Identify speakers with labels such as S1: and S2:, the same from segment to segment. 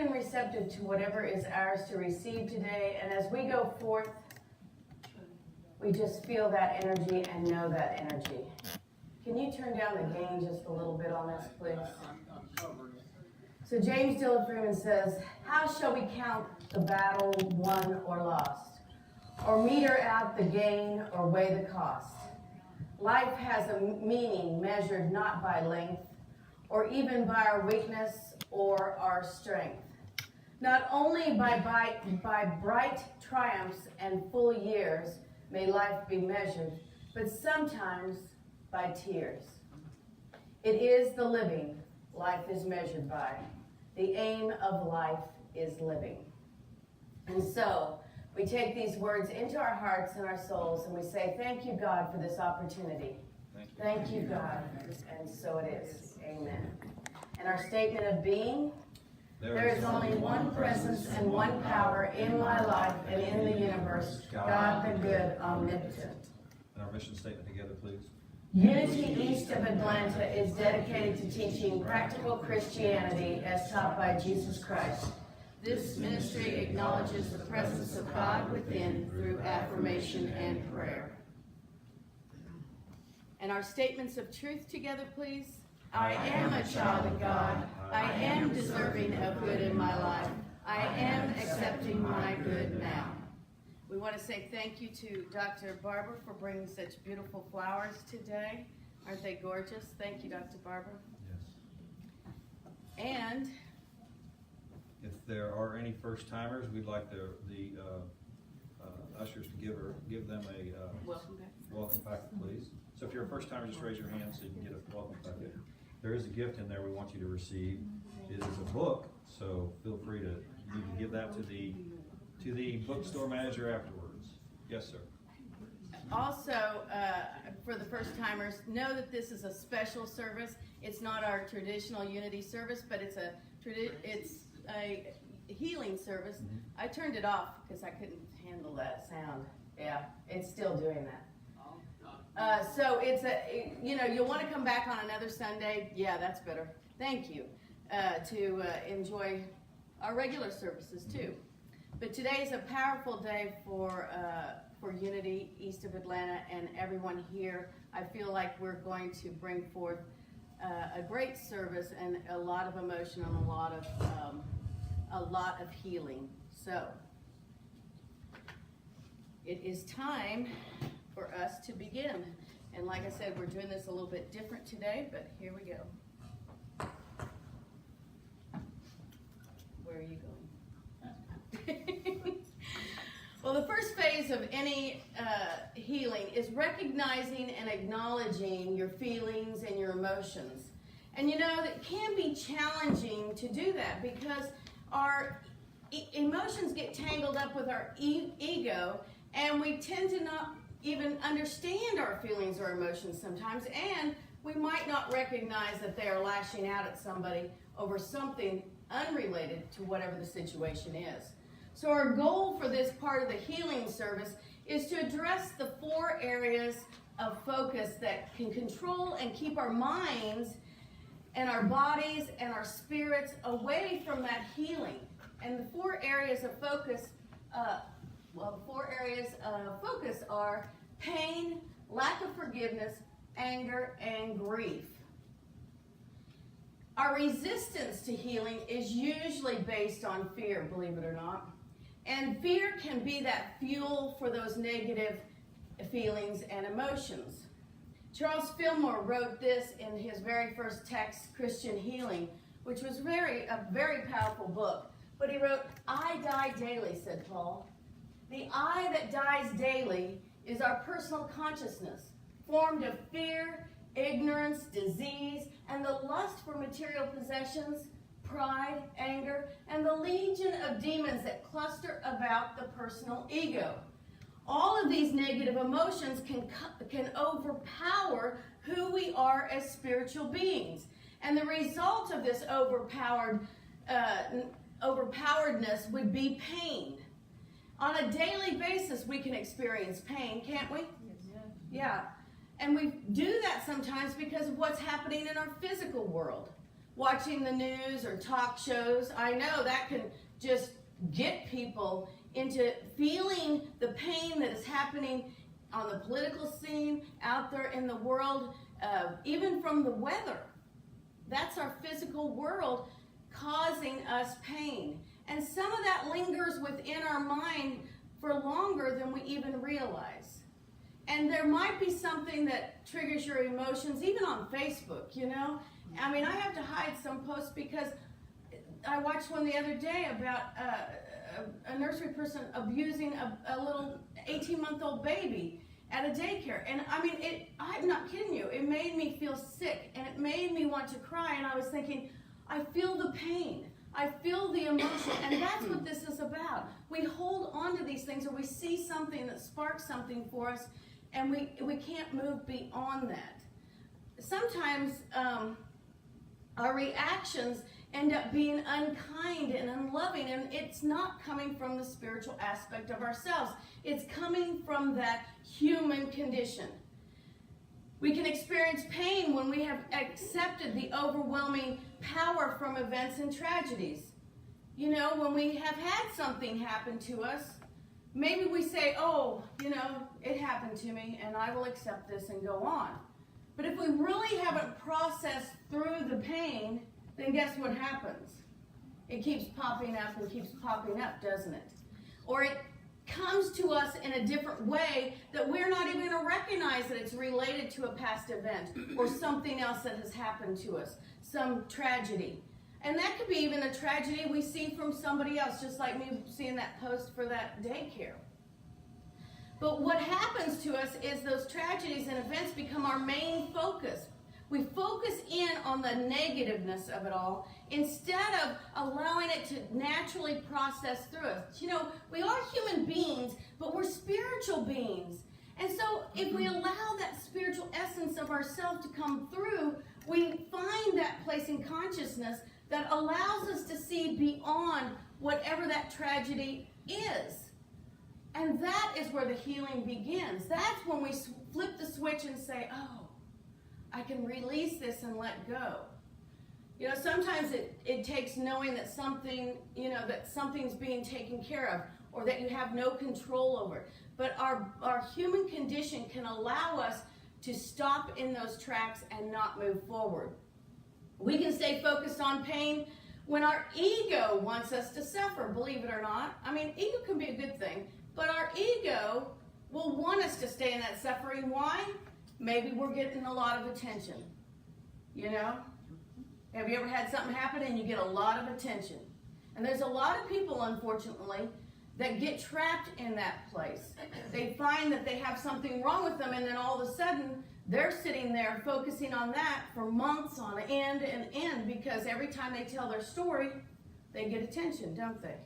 S1: and receptive to whatever is ours to receive today. And as we go forth, we just feel that energy and know that energy. Can you turn down the gain just a little bit on this, please? So James Dillon Freeman says, how shall we count the battle won or lost? Or meter out the gain or weigh the cost? Life has a meaning measured not by length, or even by our weakness or our strength. Not only by bright triumphs and full years may life be measured, but sometimes by tears. It is the living life is measured by. The aim of life is living. And so we take these words into our hearts and our souls, and we say, thank you, God, for this opportunity. Thank you, God. And so it is. Amen. And our statement of being, there is only one presence and one power in my life and in the universe, God the good, omnipotent.
S2: And our mission statement together, please.
S1: Unity East of Atlanta is dedicated to teaching practical Christianity as taught by Jesus Christ. This ministry acknowledges the presence of God within through affirmation and prayer. And our statements of truth together, please. I am a child of God. I am deserving of good in my life. I am accepting my good now. We want to say thank you to Dr. Barber for bringing such beautiful flowers today. Aren't they gorgeous? Thank you, Dr. Barber.
S2: Yes.
S1: And
S2: if there are any first-timers, we'd like the ushers to give them a welcome packet, please. So if you're a first-timer, just raise your hand so you can get a welcome packet. There is a gift in there we want you to receive. It is a book, so feel free to give that to the bookstore manager afterwards. Yes, sir.
S1: Also, for the first timers, know that this is a special service. It's not our traditional Unity service, but it's a healing service.
S2: Mm-hmm.
S1: I turned it off because I couldn't handle that sound. Yeah, it's still doing that. So it's you'll want to come back on another Sunday. Yeah, that's better. Thank you. To enjoy our regular services too. But today is a powerful day for Unity East of Atlanta and everyone here. I feel like we're going to bring forth a great service and a lot of emotion and a lot of healing. So it is time for us to begin. And like I said, we're doing this a little bit different today, but here we go. Where are you going? Well, the first phase of any healing is recognizing and acknowledging your feelings and your emotions. And you know, it can be challenging to do that because our emotions get tangled up with our ego, and we tend to not even understand our feelings or emotions sometimes, and we might not recognize that they are lashing out at somebody over something unrelated to whatever the situation is. So our goal for this part of the healing service is to address the 4 areas of focus that can control and keep our minds and our bodies and our spirits away from that healing. And the 4 areas of focus, are pain, lack of forgiveness, anger, and grief. Our resistance to healing is usually based on fear, believe it or not. And fear can be that fuel for those negative feelings and emotions. Charles Fillmore wrote this in his very first text, Christian Healing, which was a very powerful book. But he wrote, I die daily, said Paul. The I that dies daily is our personal consciousness, formed of fear, ignorance, disease, and the lust for material possessions, pride, anger, and the legion of demons that cluster about the personal ego. All of these negative emotions can overpower who we are as spiritual beings. And the result of this overpoweredness would be pain. On a daily basis, we can experience pain, can't we? Yeah. And we do that sometimes because of what's happening in our physical world. watching the news or talk shows. I know that can just get people into feeling the pain that is happening on the political scene, out there in the world, even from the weather. That's our physical world causing us pain. And some of that lingers within our mind for longer than we even realize. And there might be something that triggers your emotions, even on Facebook, you know? I mean, I have to hide some posts because I watched one the other day about a nursery person abusing a little 18-month-old baby at a daycare. And I mean, I'm not kidding you. It made me feel sick, and it made me want to cry. And I was thinking, I feel the pain. I feel the emotion. And that's what this is about. We hold on to these things, or we see something that sparks something for us, and we can't move beyond that. Sometimes our reactions end up being unkind and unloving, and it's not coming from the spiritual aspect of ourselves. It's coming from that human condition. We can experience pain when we have accepted the overwhelming power from events and tragedies. You know, when we have had something happen to us, maybe we say, oh, you know, it happened to me, and I will accept this and go on. But if we really haven't processed through the pain, then guess what happens? It keeps popping up and keeps popping up, doesn't it? Or it comes to us in a different way that we're not even going to recognize that it's related to a past event or something else that has happened to us, some tragedy. And that could be even a tragedy we see from somebody else, just like me seeing that post for that daycare. But what happens to us is those tragedies and events become our main focus. We focus in on the negativeness of it all instead of allowing it to naturally process through us. You know, we are human beings, but we're spiritual beings. And so if we allow that spiritual essence of ourselves to come through, we find that place in consciousness that allows us to see beyond whatever that tragedy is. And that is where the healing begins. That's when we flip the switch and say, oh, I can release this and let go. You know, sometimes it takes knowing that something, you know, that something's being taken care of, or that you have no control over it. But our human condition can allow us to stop in those tracks and not move forward. We can stay focused on pain when our ego wants us to suffer, believe it or not. I mean, ego can be a good thing, but our ego will want us to stay in that suffering. Why? Maybe we're getting a lot of attention, you know? Have you ever had something happen and you get a lot of attention? And there's a lot of people, unfortunately, that get trapped in that place. They find that they have something wrong with them, and then all of a sudden, they're sitting there focusing on that for months on end and end, because every time they tell their story, they get attention, don't they?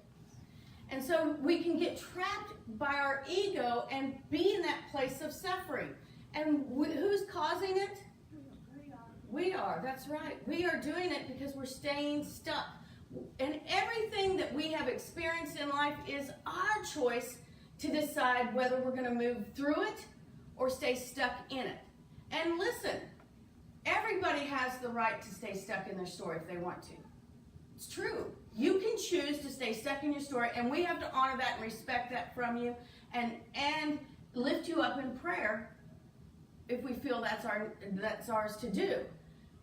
S1: And so we can get trapped by our ego and be in that place of suffering. And who's causing it? We are, that's right. We are doing it because we're staying stuck. And everything that we have experienced in life is our choice to decide whether we're going to move through it or stay stuck in it. And listen, everybody has the right to stay stuck in their story if they want to. It's true. You can choose to stay stuck in your story, and we have to honor that and respect that from you and lift you up in prayer if we feel that's ours to do.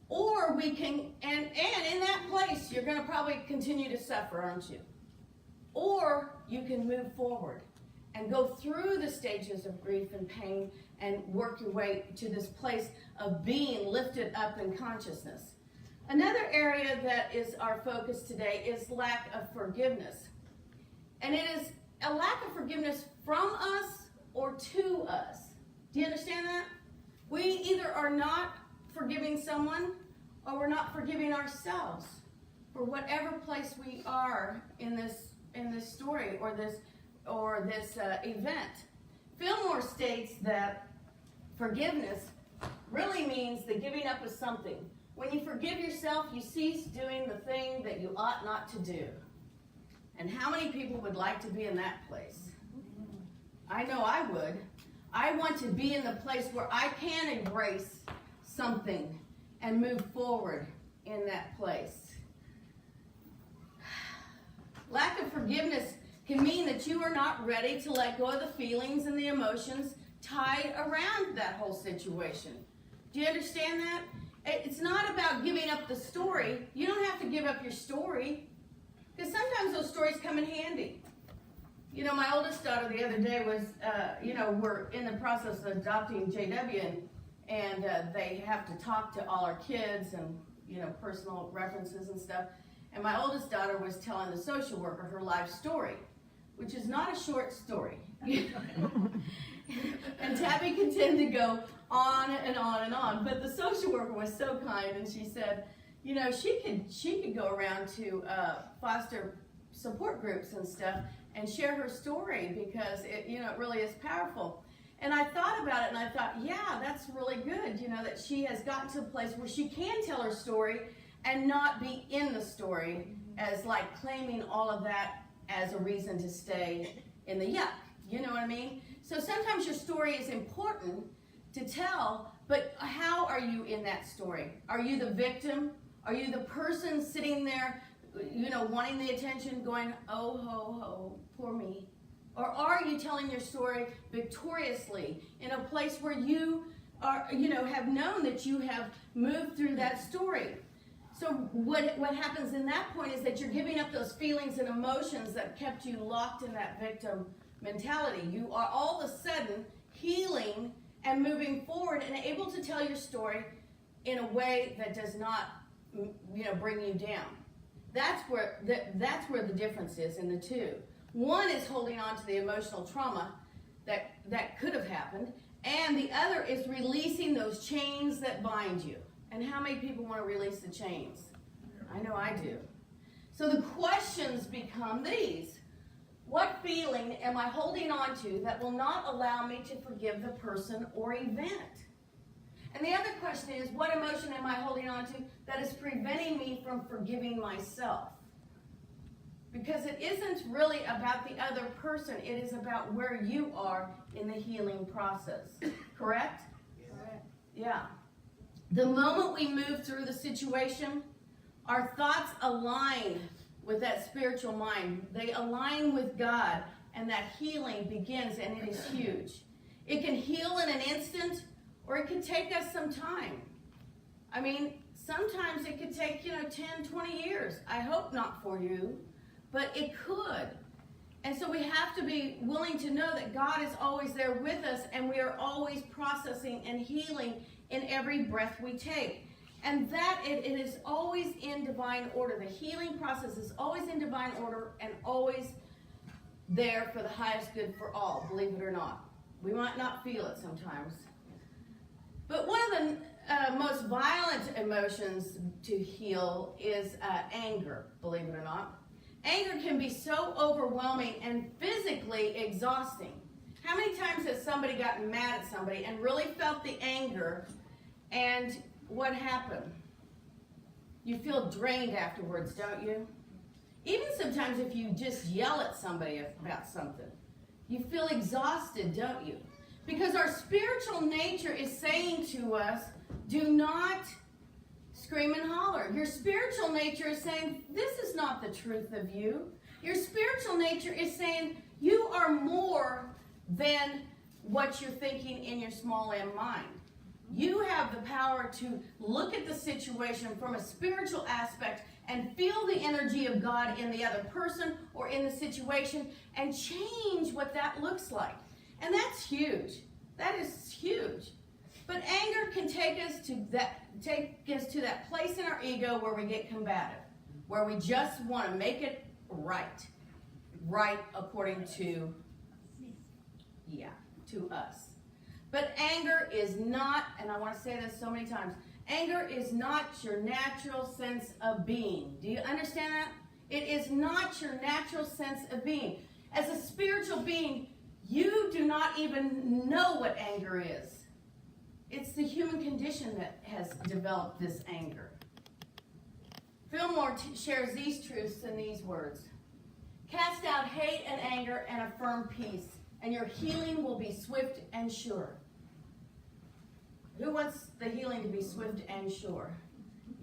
S1: Or we can, and in that place, you're going to probably continue to suffer, aren't you? Or you can move forward and go through the stages of grief and pain and work your way to this place of being lifted up in consciousness. Another area that is our focus today is lack of forgiveness. And it is a lack of forgiveness from us or to us. Do you understand that? We either are not forgiving someone or we're not forgiving ourselves for whatever place we are in this story or this event. Fillmore states that forgiveness really means the giving up of something. When you forgive yourself, you cease doing the thing that you ought not to do. And how many people would like to be in that place? I know I would. I want to be in the place where I can embrace something and move forward
S3: in that place. Lack of forgiveness can mean that you are not ready to let go of the feelings and the emotions tied around that whole situation. Do you understand that? It's not about giving up the story. You don't have to give up your story, because sometimes those stories come in handy. You know, my oldest daughter the other day was, we're in the process of adopting JW, and they have to talk to all our kids and, personal references and stuff. And my oldest daughter was telling the social worker her life story, which is not a short story. And Tabby can tend to go on and on and on. But the social worker was so kind, and she said, she could go around to foster support groups and stuff and share her story, because it really is powerful. And I thought about it, and I thought, yeah, that's really good, that she has gotten to a place where she can tell her story and not be in the story as like claiming all of that as a reason to stay in the yuck. You know what I mean? So sometimes your story is important to tell, but how are you in that story? Are you the victim? Are you the person sitting there, wanting the attention, going, oh, ho, ho, poor me? Or are you telling your story victoriously in a place where you are, have known that you have moved through that story? So what happens in that point is that you're giving up those feelings and emotions that kept you locked in that victim mentality. You are all of a sudden healing and moving forward and able to tell your story in a way that does not, bring you down. That's where the difference is in the two. One is holding on to the emotional trauma that could have happened, and the other is releasing those chains that bind you. And how many people want to release the chains? I know I do. So the questions become these. What feeling am I holding on to that will not allow me to forgive the person or event? And the other question is, what emotion am I holding on to that is preventing me from forgiving myself? Because it isn't really about the other person. It is about where you are in the healing process. Correct?
S1: Correct.
S3: Yeah. The moment we move through the situation, our thoughts align with that spiritual mind. They align with God, and that healing begins, and it is huge. It can heal in an instant, or it can take us some time. I mean, sometimes it could take, 10, 20 years. I hope not for you, but it could. And so we have to be willing to know that God is always there with us, and we are always processing and healing in every breath we take. And that it is always in divine order. The healing process is always in divine order and always there for the highest good for all, believe it or not. We might not feel it sometimes. But one of the most violent emotions to heal is anger, believe it or not. Anger can be so overwhelming and physically exhausting. How many times has somebody gotten mad at somebody and really felt the anger, and what happened? You feel drained afterwards, don't you? Even sometimes if you just yell at somebody about something, you feel exhausted, don't you? Because our spiritual nature is saying to us, do not scream and holler. Your spiritual nature is saying, this is not the truth of you. Your spiritual nature is saying, you are more than what you're thinking in your small m mind. You have the power to look at the situation from a spiritual aspect and feel the energy of God in the other person or in the situation and change what that looks like. And that's huge. That is huge. But anger can take us to that place in our ego where we get combative, where we just want to make it right according to us. But anger is not, and I want to say this so many times, anger is not your natural sense of being. Do you understand that? It is not your natural sense of being. As a spiritual being, you do not even know what anger is. It's the human condition that has developed this anger. Fillmore shares these truths in these words. Cast out hate and anger and affirm peace, and your healing will be swift and sure. Who wants the healing to be swift and sure?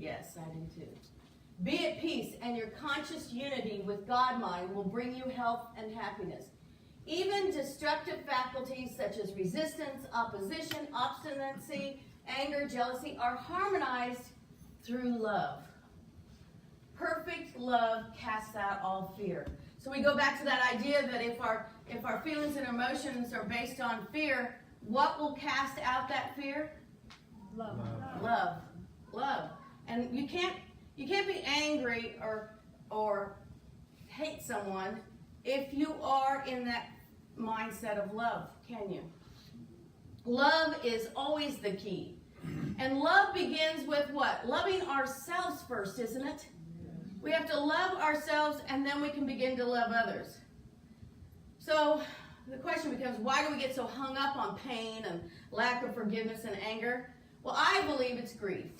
S3: Yes, I do too. Be at peace, and your conscious unity with God mind will bring you health and happiness. Even destructive faculties such as resistance, opposition, obstinacy, anger, jealousy are harmonized through love. Perfect love casts out all fear. So we go back to that idea that if our feelings and emotions are based on fear, what will cast out that fear?
S4: Love.
S3: Love. Love. And you can't be angry or hate someone if you are in that mindset of love, can you? Love is always the key. And love begins with what? Loving ourselves first, isn't it? We have to love ourselves, and then we can begin to love others. So the question becomes, why do we get so hung up on pain and lack of forgiveness and anger? Well, I believe it's grief,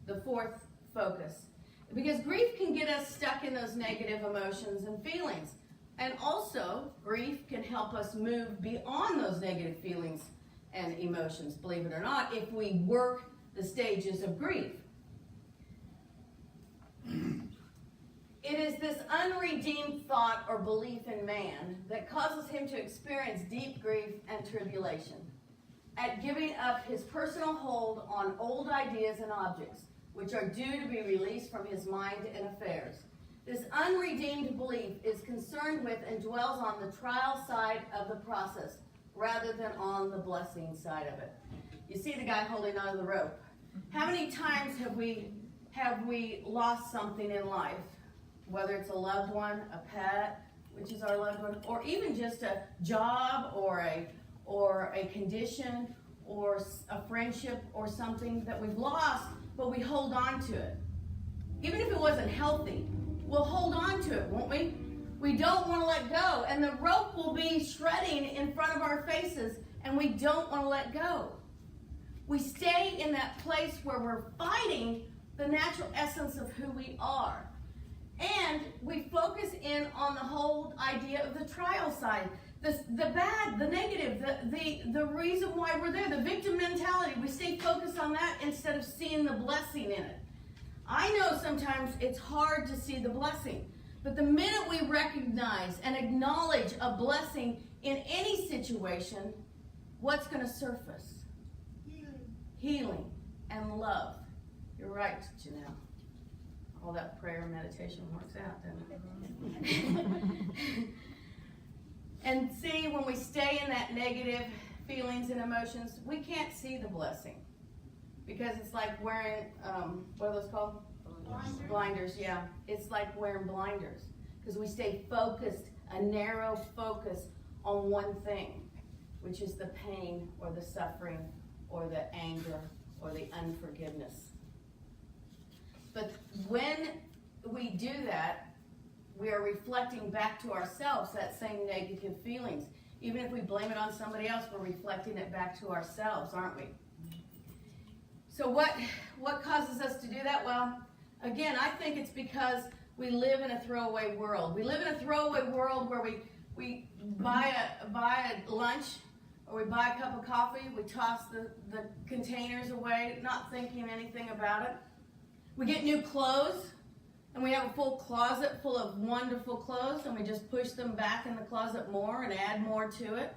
S3: the fourth focus. Because grief can get us stuck in those negative emotions and feelings. And also, grief can help us move beyond those negative feelings and emotions, believe it or not, if we work the stages of grief. It is this unredeemed thought or belief in man that causes him to experience deep grief and tribulation at giving up his personal hold on old ideas and objects, which are due to be released from his mind and affairs. This unredeemed belief is concerned with and dwells on the trial side of the process rather than on the blessing side of it. You see the guy holding onto the rope. How many times have we lost something in life? Whether it's a loved one, a pet, which is our loved one, or even just a job or a condition or a friendship or something that we've lost, but we hold on to it. Even if it wasn't healthy, we'll hold on to it, won't we? We don't want to let go, and the rope will be shredding in front of our faces, and we don't want to let go. We stay in that place where we're fighting the natural essence of who we are. And we focus in on the whole idea of the trial side, the bad, the negative, the reason why we're there, the victim mentality. We stay focused on that instead of seeing the blessing in it. I know sometimes it's hard to see the blessing, but the minute we recognize and acknowledge a blessing in any situation, what's going to surface? Healing and love. You're right, Janelle. All that prayer and meditation works out, doesn't it? And see, when we stay in that negative feelings and emotions, we can't see the blessing. Because it's like wearing, what are those called? Blinders, yeah. It's like wearing blinders. Because we stay focused, a narrow focus on one thing, which is the pain or the suffering or the anger or the unforgiveness. But when we do that, we are reflecting back to ourselves that same negative feelings. Even if we blame it on somebody else, we're reflecting it back to ourselves, aren't we? So what causes us to do that? Well, again, I think it's because we live in a throwaway world. We live in a throwaway world where we buy a lunch or we buy a cup of coffee, we toss the containers away, not thinking anything about it. We get new clothes, and we have a full closet full of wonderful clothes, and we just push them back in the closet more and add more to it.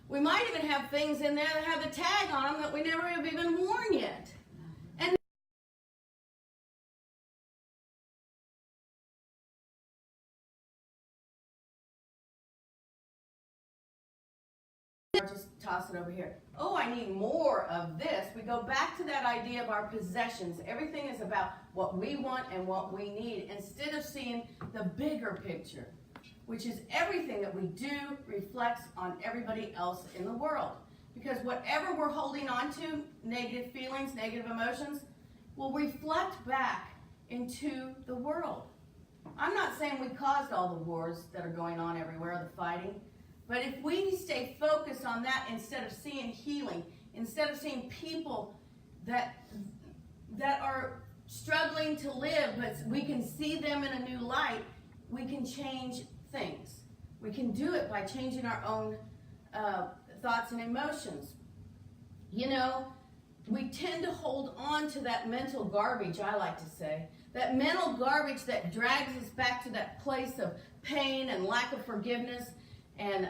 S3: We might even have things in there that have the tag on them that we never have even worn yet. And just toss it over here. Oh, I need more of this. We go back to that idea of our possessions. Everything is about what we want and what we need, instead of seeing the bigger picture, which is everything that we do reflects on everybody else in the world. Because whatever we're holding on to, negative feelings, negative emotions, will reflect back into the world. I'm not saying we caused all the wars that are going on everywhere, the fighting. But if we stay focused on that instead of seeing healing, instead of seeing people that are struggling to live, but we can see them in a new light, we can change things. We can do it by changing our own thoughts and emotions. You know, we tend to hold on to that mental garbage, I like to say. That mental garbage that drags us back to that place of pain and lack of forgiveness and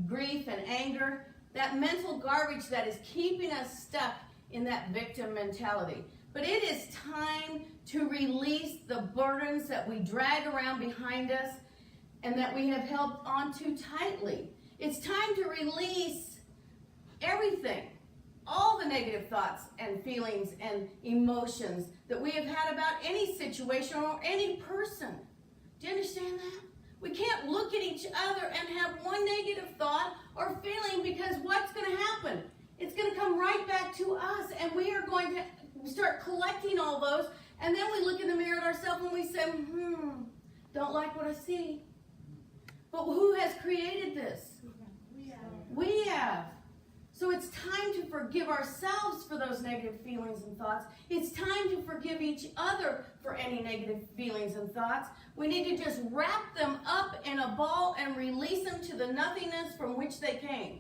S3: grief and anger. That mental garbage that is keeping us stuck in that victim mentality. But it is time to release the burdens that we drag around behind us and that we have held on to tightly. It's time to release everything, all the negative thoughts and feelings and emotions that we have had about any situation or any person. Do you understand that? We can't look at each other and have one negative thought or feeling, because what's going to happen? It's going to come right back to us, and we are going to start collecting all those, and then we look in the mirror at ourselves and we say, don't like what I see. But who has created this? We have. So it's time to forgive ourselves for those negative feelings and thoughts. It's time to forgive each other for any negative feelings and thoughts. We need to just wrap them up in a ball and release them to the nothingness from which they came.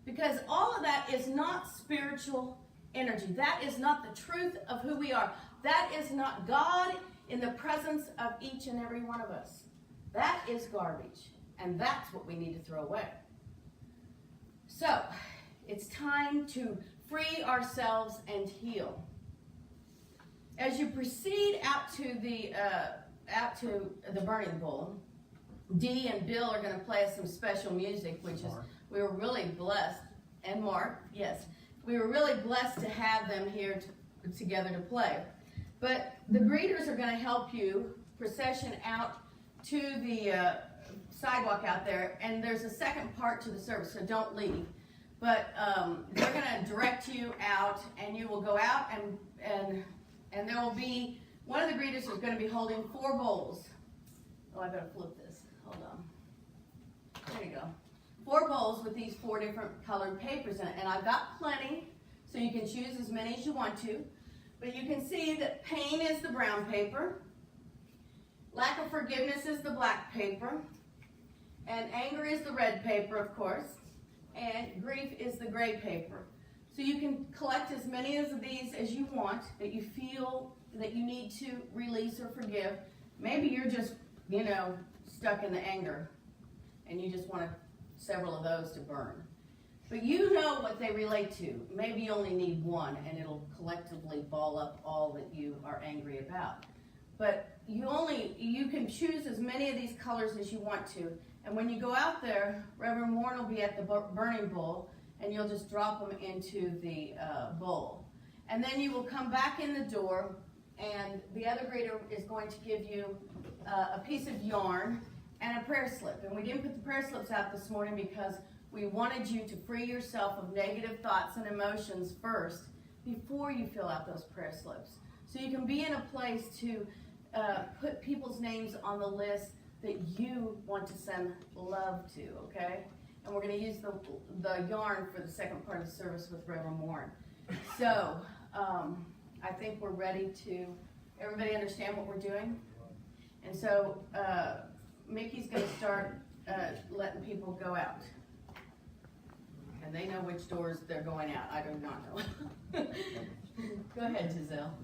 S3: Because all of that is not spiritual energy. That is not the truth of who we are. That is not God in the presence of each and every one of us. That is garbage. And that's what we need to throw away. So, it's time to free ourselves and heal. As you proceed out to the burning bowl, Dee and Bill are going to play us some special music, which is, we were really blessed, and Mark, yes, we were really blessed to have them here together to play. But the greeters are going to help you procession out to the sidewalk out there, and there's a second part to the service, so don't leave. But they're going to direct you out, and you will go out, and there will be, one of the greeters is going to be holding 4 bowls. Oh, I better flip this. Hold on. There you go. 4 bowls with these 4 different colored papers in it. And I've got plenty, so you can choose as many as you want to. But you can see that pain is the brown paper. Lack of forgiveness is the black paper. And anger is the red paper, of course. And grief is the gray paper. So you can collect as many of these as you want that you feel that you need to release or forgive. Maybe you're just, stuck in the anger and you just want several of those to burn. But you know what they relate to. Maybe you only need one and it'll collectively ball up all that you are angry about. But you can choose as many of these colors as you want to. And when you go out there, Reverend Warren will be at the burning bowl, and you'll just drop them into the bowl. And then you will come back in the door, and the other greeter is going to give you a piece of yarn and a prayer slip. And we didn't put the prayer slips out this morning because we wanted you to free yourself of negative thoughts and emotions first before you fill out those prayer slips. So you can be in a place to put people's names on the list that you want to send love to, okay? And we're going to use the yarn for the second part of the service with Reverend Warren. So, I think we're ready to, everybody understand what we're doing? And so, Mickey's going to start letting people go out. And they know which doors they're going out. I do not know. Go ahead, Giselle.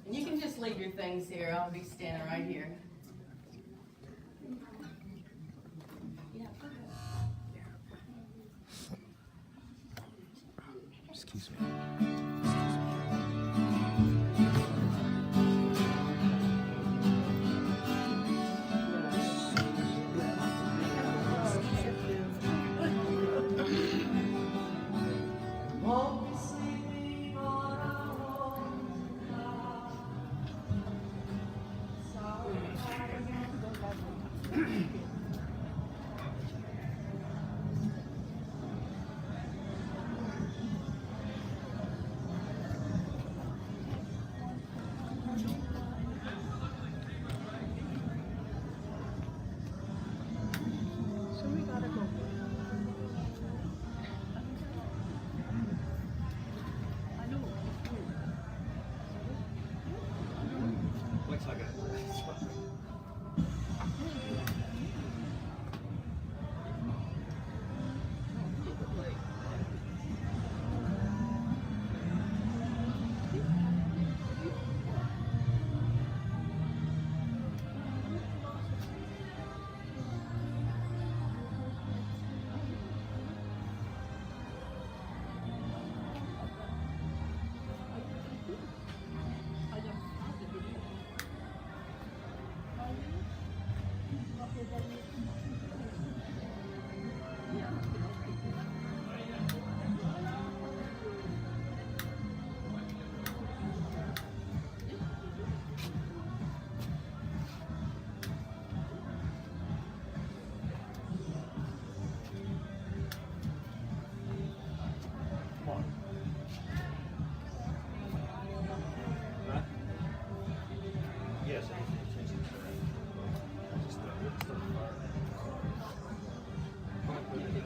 S3: And you can just leave your things here. I'll be standing right here. Yeah, go ahead.
S4: Excuse me.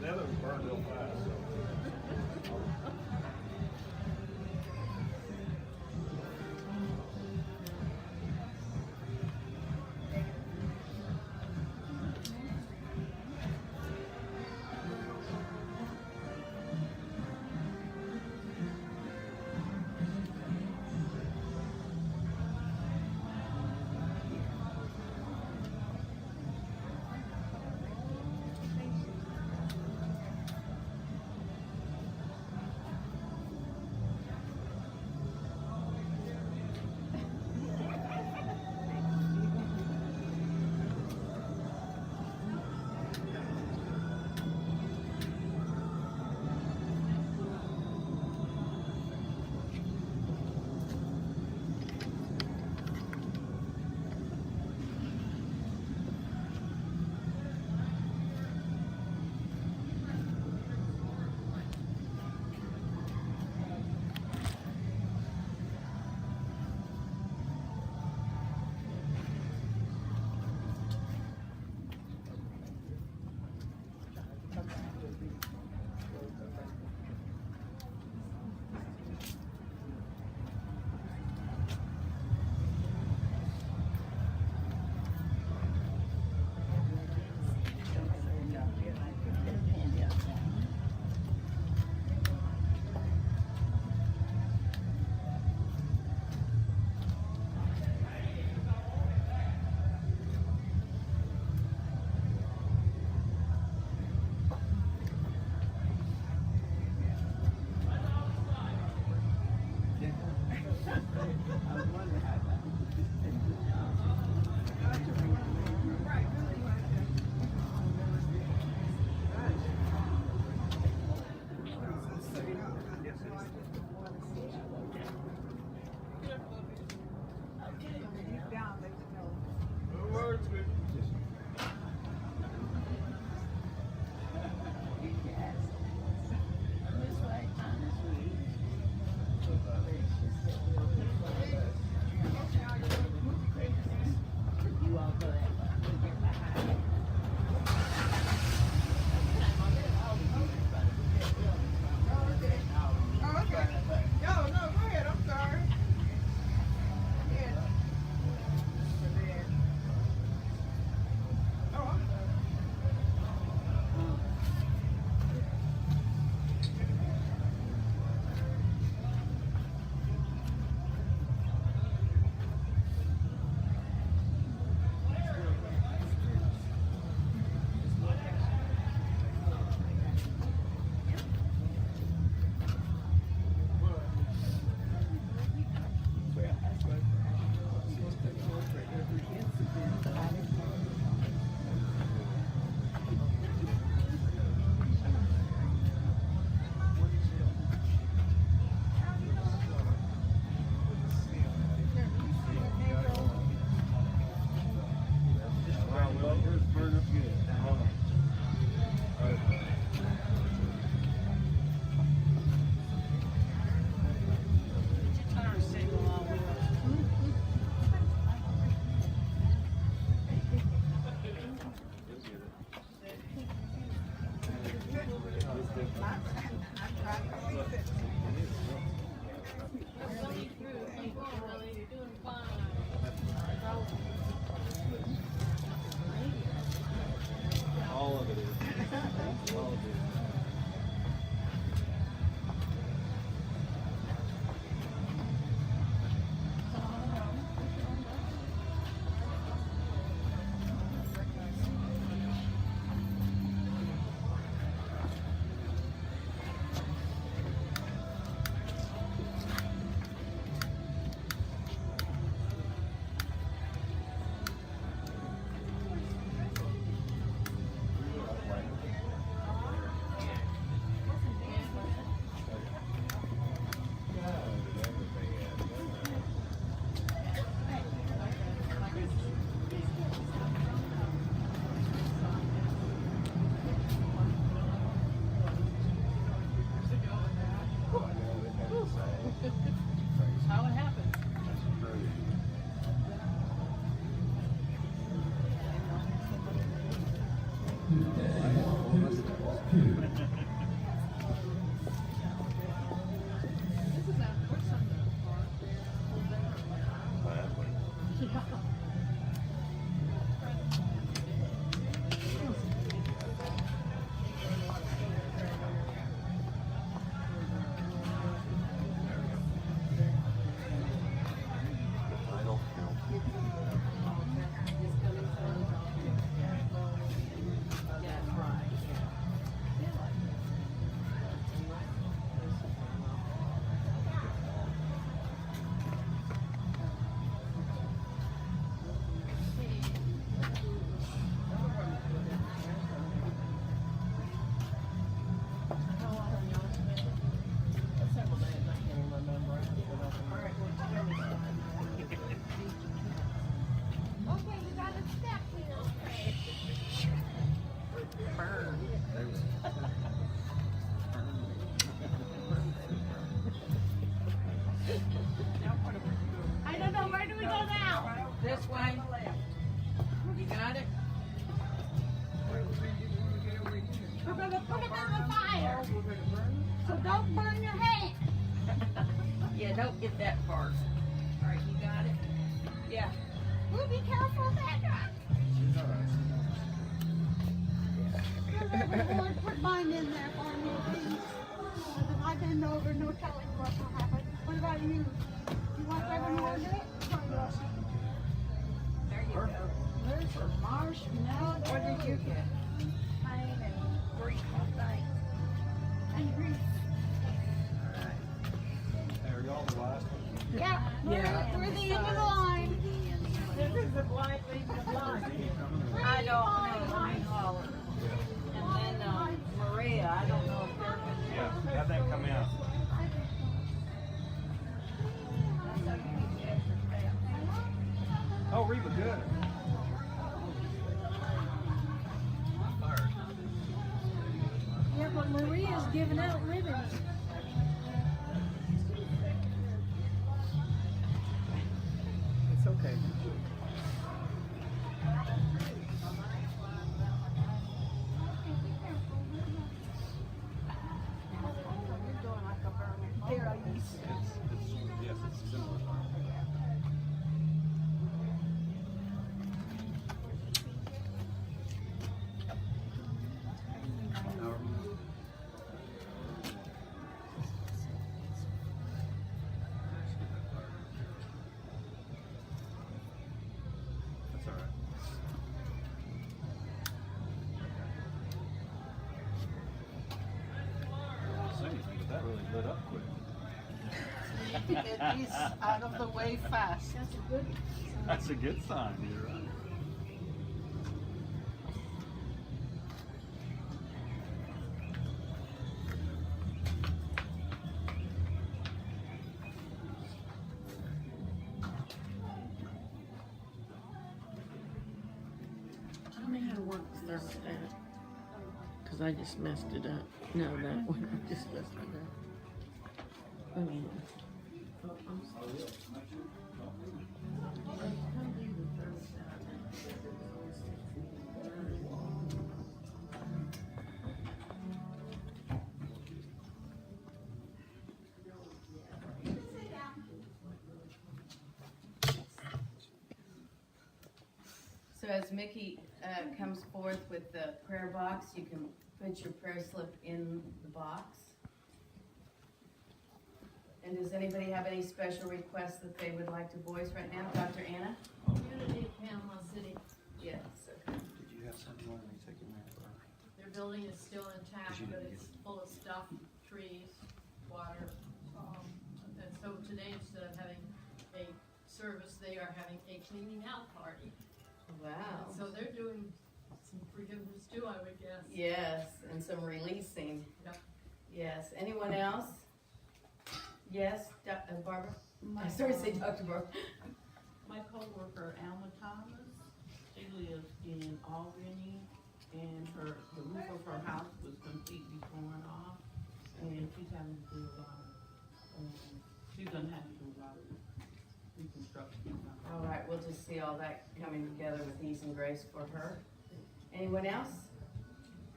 S5: The other was burned real fast. help get that part. All right, you got it? Yeah.
S6: Well, be careful of that. Lord, put mine in there for me, please. Because if I bend over, no telling what will happen. What about you? You want everyone to order it?
S5: There you go.
S6: There's a marshmallow.
S5: What did you get?
S6: Mine and grease, I think. And grease.
S2: Hey, are y'all the last one?
S6: Yeah, we're the end of the line.
S5: This is the blind leading the blind. I don't know. Let me holler. And then Maria, I don't know if they're going to.
S2: Yeah, have that come out. Oh, Reba, good.
S6: Yeah, but Maria's giving out ribbons.
S4: It's okay.
S2: Yes, it's similar. That's all right. I don't say anything, but that really lit up quick.
S5: Get these out of the way fast.
S2: That's a good sign, you're right.
S5: Tell me how to work the thermostat. Because I just messed it up. No, that one. I just messed it up. Oh, yeah. Oh, I'm sorry.
S3: So as Mickey comes forth with the prayer box, you can put your prayer slip in the box. And does anybody have any special requests that they would like to voice right now? Dr. Anna?
S7: Unity of Panama City.
S3: Yes, okay.
S4: Did you have something you wanted me to take in there?
S7: Their building is still intact, but it's full of stuff, trees, water. And so today, instead of having a service, they are having a cleaning out party.
S3: Wow.
S7: So they're doing some forgiveness too, I would guess.
S3: Yes, and some releasing.
S7: Yep.
S3: Yes. Anyone else? Yes, Barbara? I started to say Dr. Barbara.
S5: My coworker Alma Thomas, she lives in Albany, and the roof of her house was completely torn off, and she's having to do a lot of, she's gonna have to do a lot of reconstruction.
S3: All right, we'll just see all that coming together with ease and grace for her. Anyone else?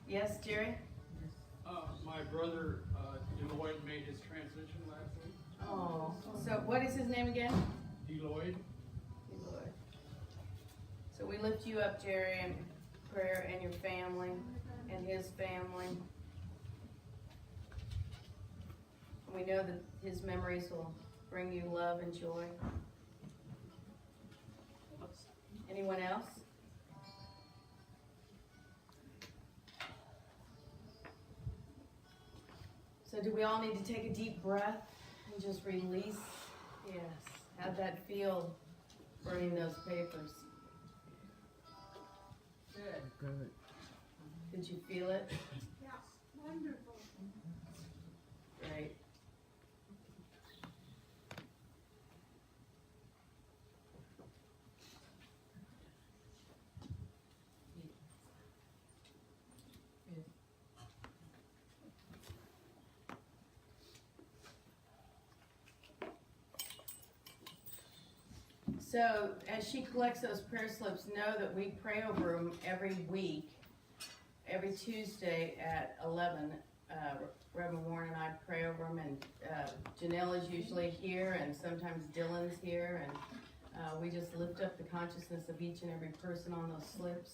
S3: Yes, Jerry?
S8: My brother, Deloitte, made his transition last week.
S3: Oh, so what is his name again?
S8: Deloitte.
S3: Lord. So we lift you up, Jerry, in prayer, and your family, and his family. We know that his memories will bring you love and joy. Anyone else? So do we all need to take a deep breath and just release? Yes. How'd that feel, burning those papers?
S5: Good.
S3: Did you feel it?
S6: Yeah, wonderful.
S3: Great. So as she collects those prayer slips, know that we pray over them every week, every Tuesday at 11 Reverend Warren and I pray over them, and Janelle is usually here, and sometimes Dylan's here, and we just lift up the consciousness of each and every person on those slips.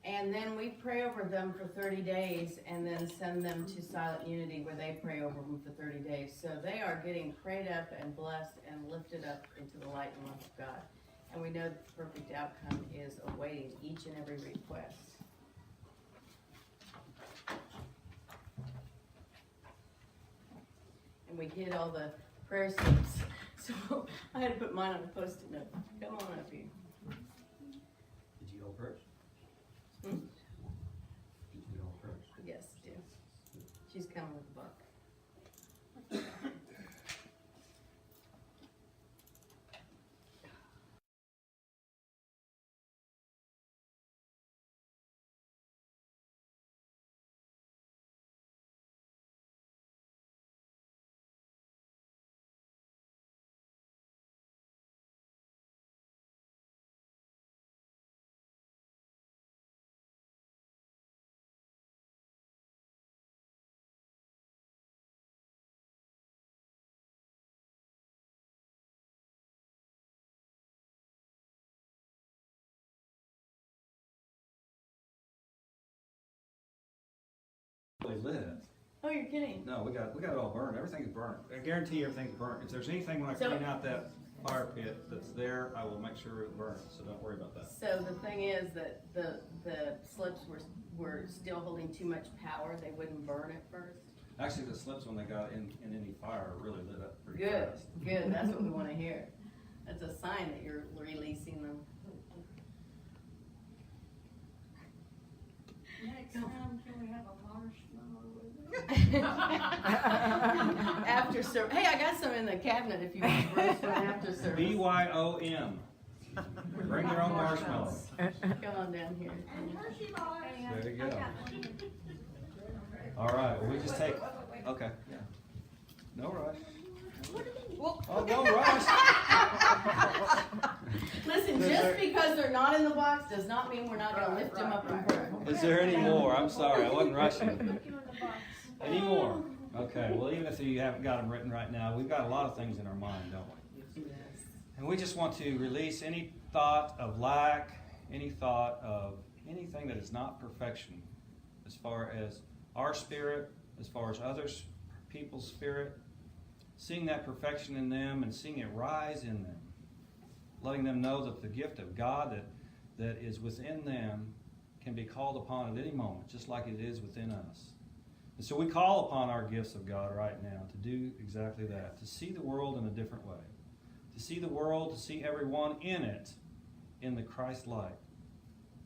S3: And then we pray over them for 30 days and then send them to Silent Unity where they pray over them for 30 days. So they are getting prayed up and blessed and lifted up into the light and love of God. And we know that the perfect outcome is awaiting each and every request. And we hid all the prayer slips. So I had to put mine on a post-it note. Come on up here.
S2: Did you hold prayers?
S3: Hmm?
S2: Did you hold prayers?
S3: Yes, do. She's coming with a book.
S2: Lit.
S3: Oh, you're kidding.
S2: No, we got it all burned. Everything's burnt. I guarantee you everything's burnt. If there's anything when I
S3: So-
S2: clean out that fire pit that's there, I will make sure it burns. So don't worry about that.
S3: So the thing is that the slips were still holding too much power. They wouldn't burn at first.
S2: Actually, the slips when they got in any fire really lit up pretty
S3: Good,
S2: fast.
S3: good. That's what we want to hear. That's a sign that you're releasing them.
S6: Next time, can we have a marshmallow with it?
S3: After service. Hey, I got some in the cabinet if you want to roast one after service.
S2: BYOM. Bring your own marshmallows.
S3: Come on down here.
S6: And Hershey bars.
S2: There you go. All right, well, we just take, okay, yeah. No rush. Oh, no rush.
S3: Listen, just because they're not in the box does not mean we're not going to lift them up in prayer.
S2: Is there any more? I'm sorry, I wasn't rushing. Any more? Okay, well, even if you haven't got them written right now, we've got a lot of things in our mind, don't we? And we just want to release any thought of lack, any thought of anything that is not perfection, as far as our spirit, as far as others, people's spirit, seeing that perfection in them and seeing it rise in them, letting them know that the gift of God that is within them can be called upon at any moment, just like it is within us. And so we call upon our gifts of God right now to do exactly that, to see the world in a different way, to see the world, to see everyone in it, in the Christ light,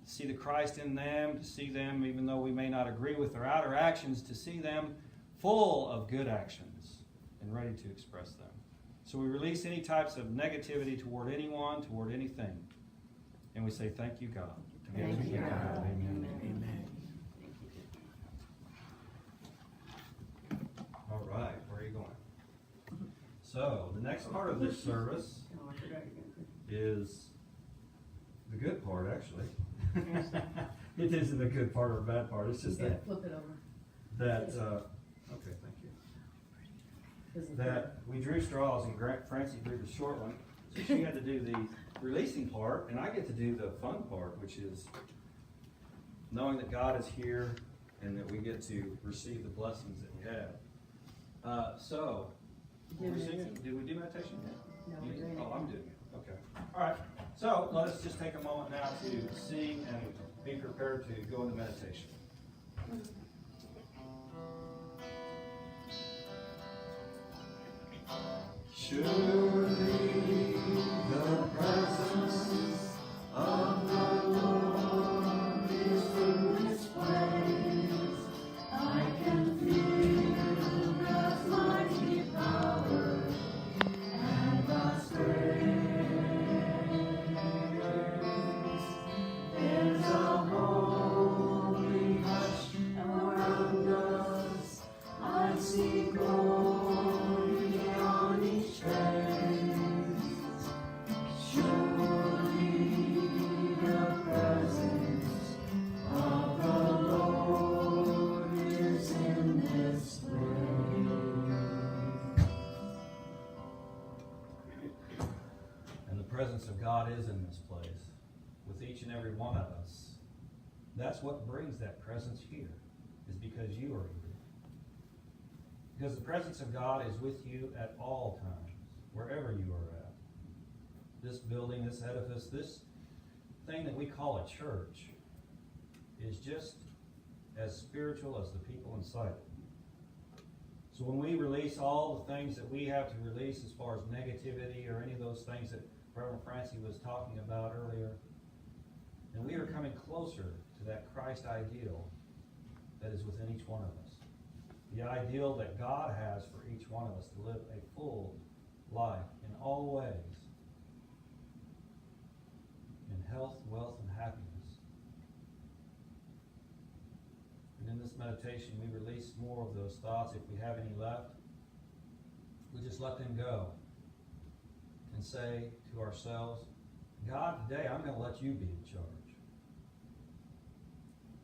S2: to see the Christ in them, to see them, even though we may not agree with their outer actions, to see them full of good actions and ready to express them. So we release any types of negativity toward anyone, toward anything. And we say, thank you, God.
S3: Thank you, God.
S2: Amen.
S4: Amen.
S2: All right, where are you going? So, the next part of this service
S3: Oh, I forgot you're going to.
S2: is the good part, actually. It isn't the good part or a bad part. It's just that,
S3: Flip it over.
S2: okay, thank you. That we drew straws and Francie drew the short one. So she had to do the releasing part, and I get to do the fun part, which is knowing that God is here and that we get to receive the blessings that we have. Did we do meditation yet?
S3: No, we're doing it.
S2: Oh, I'm doing it. Okay. All right. So let us just take a moment now to sing and be prepared to go into meditation. Surely the presence of the Lord is in this place. I can feel God's mighty power and God's grace. There's a holy hush around us. I see glory on each face. God is in this place with each and every one of us. That's what brings that presence here, is because you are here. Because the presence of God is with you at all times, wherever you are at. This building, this edifice, this thing that we call a church is just as spiritual as the people inside it. So when we release all the things that we have to release as far as negativity or any of those things that Reverend Francie was talking about earlier, then we are coming closer to that Christ ideal that is within each one of us. The ideal that God has for each one of us to live a full life in all ways, in health, wealth, and happiness. And in this meditation, we release more of those thoughts. If we have any left, we just let them go and say to ourselves, God, today I'm going to let you be in charge.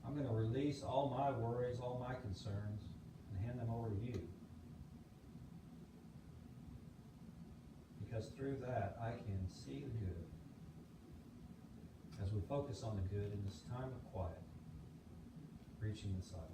S2: I'm going to release all my worries, all my concerns, and hand them over to you. Because through that, I can see the good. As we focus on the good in this time of quiet, reaching the silence.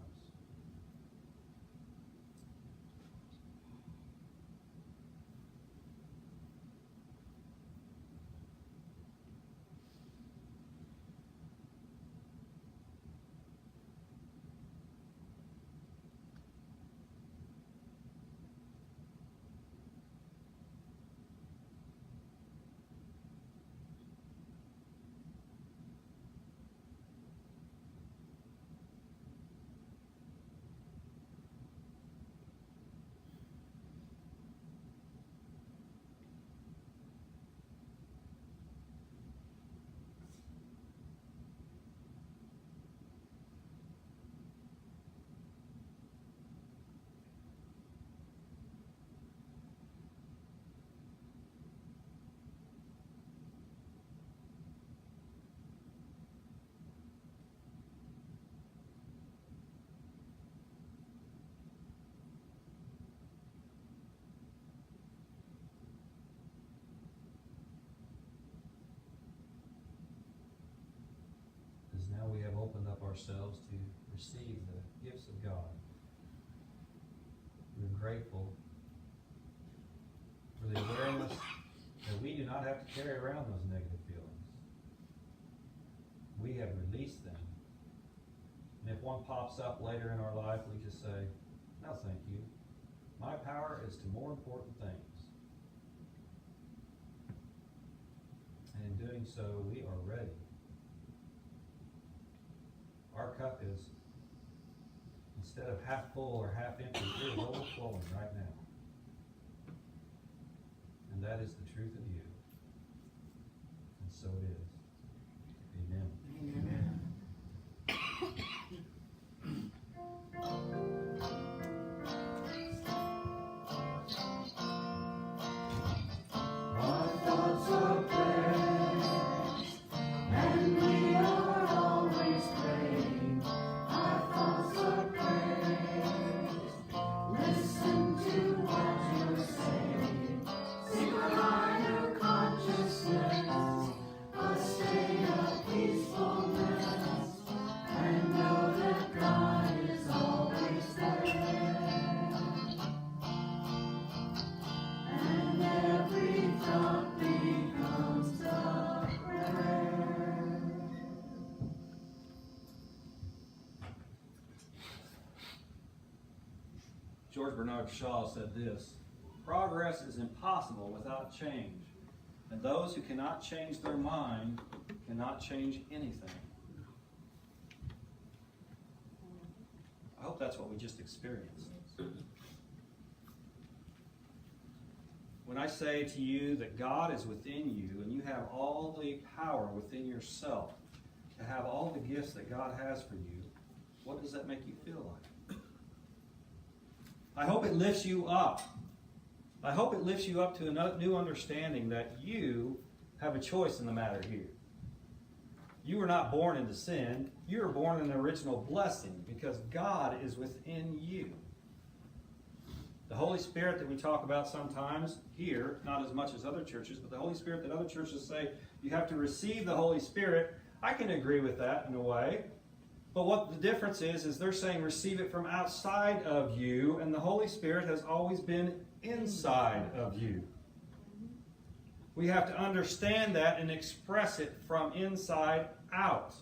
S2: Now we have opened up ourselves to receive the gifts of God. We're grateful for the awareness that we do not have to carry around those negative feelings. We have released them. And if one pops up later in our life, we just say, no, thank you. My power is to more important things. And in doing so, we are ready. Our cup is, instead of half full or half empty, it is overflowing right now. And that is the truth of you. And so it is. Amen. Amen. George Bernard Shaw said this: progress is impossible without change, and those who cannot change their mind cannot change anything. I hope that's what we just experienced. When I say to you that God is within you and you have all the power within yourself to have all the gifts that God has for you, what does that make you feel like? I hope it lifts you up. I hope it lifts you up to a new understanding that you have a choice in the matter here. You were not born into sin. You were born in an original blessing because God is within you. The Holy Spirit that we talk about sometimes here, not as much as other churches, but the Holy Spirit that other churches say You have to receive the Holy Spirit. I can agree with that in a way. But what the difference is they're saying receive it from outside of you, and the Holy Spirit has always been inside of you. We have to understand that and express it from inside out.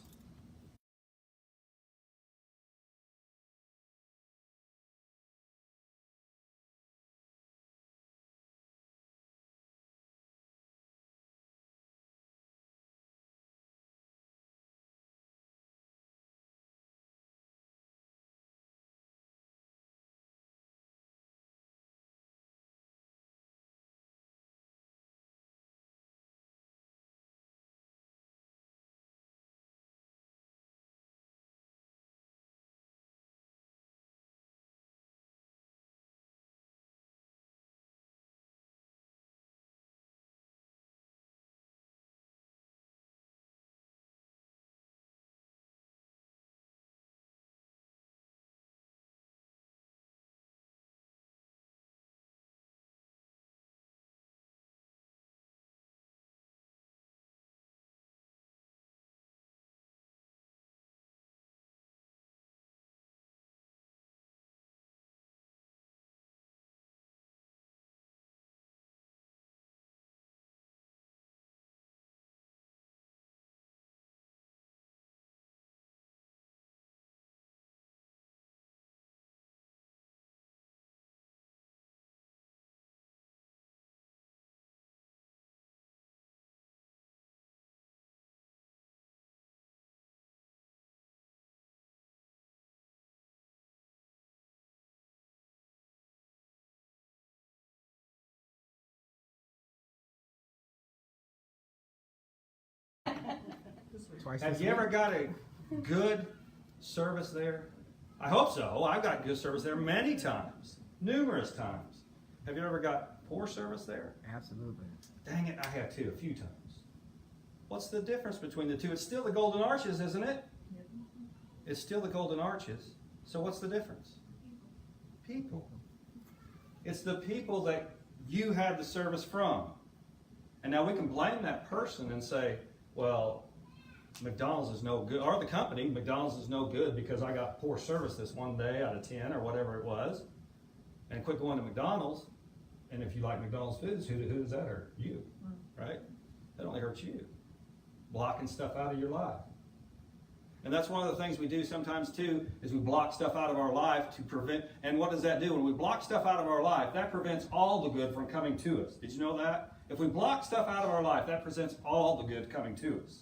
S2: Have you ever got a good service there? I hope so. I've got good service there many times, numerous times. Have you ever got poor service there?
S4: Absolutely.
S2: Dang it, I have too, a few times. What's the difference between the two? It's still the golden arches, isn't it? It's still the golden arches. So what's the difference? People. It's the people that you had the service from. And now we can blame that person and say, well, McDonald's is no good, or the company, McDonald's is no good because I got poor service this one day out of 10 or whatever it was. And quit going to McDonald's. And if you like McDonald's foods, who does that hurt? You, right? That only hurts you. Blocking stuff out of your life. And that's one of the things we do sometimes too, is we block stuff out of our life to prevent, and what does that do? When we block stuff out of our life, that prevents all the good from coming to us. Did you know that? If we block stuff out of our life, that prevents all the good coming to us.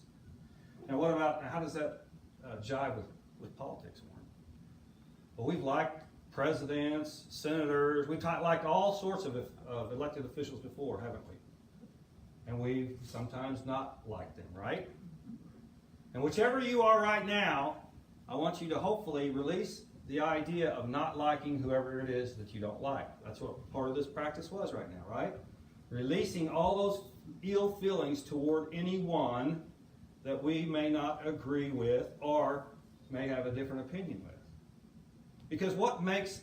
S2: Now what about, how does that jive with politics, Warren? Well, we've liked presidents, senators, we've liked all sorts of elected officials before, haven't we? And we've sometimes not liked them, right? And whichever you are right now, I want you to hopefully release the idea of not liking whoever it is that you don't like. That's what part of this practice was right now, right? Releasing all those ill feelings toward anyone that we may not agree with or may have a different opinion with. Because what makes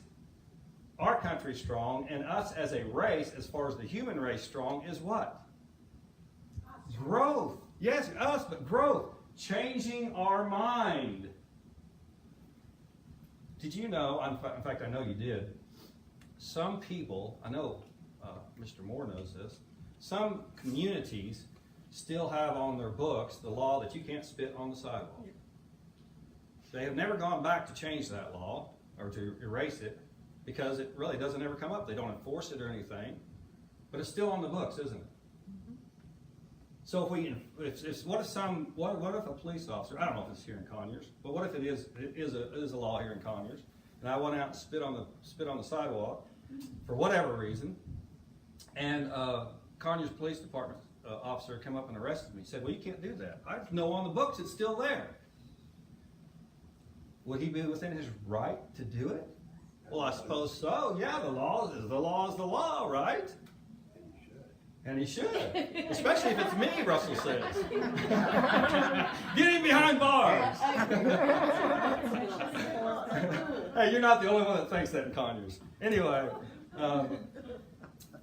S2: our country strong and us as a race, as far as the human race strong, is what? Growth. Yes, us, but growth. Changing our mind. Did you know, in fact I know you did, some people, I know Mr. Moore knows this, some communities still have on their books the law that you can't spit on the sidewalk. They have never gone back to change that law or to erase it because it really doesn't ever come up. They don't enforce it or anything, but it's still on the books, isn't it? So what if a police officer, I don't know if it's here in Conyers, but what if it is a law here in Conyers, and I went out and spit on the sidewalk for whatever reason, and Conyers Police Department officer came up and arrested me. He said, well, you can't do that. I know on the books it's still there. Would he be within his right to do it? Well, I suppose so. Yeah, the law is the law, right? And he should. Especially if it's me, Russell says. Get him behind bars. Hey, you're not the only one that thinks that in Conyers. Anyway,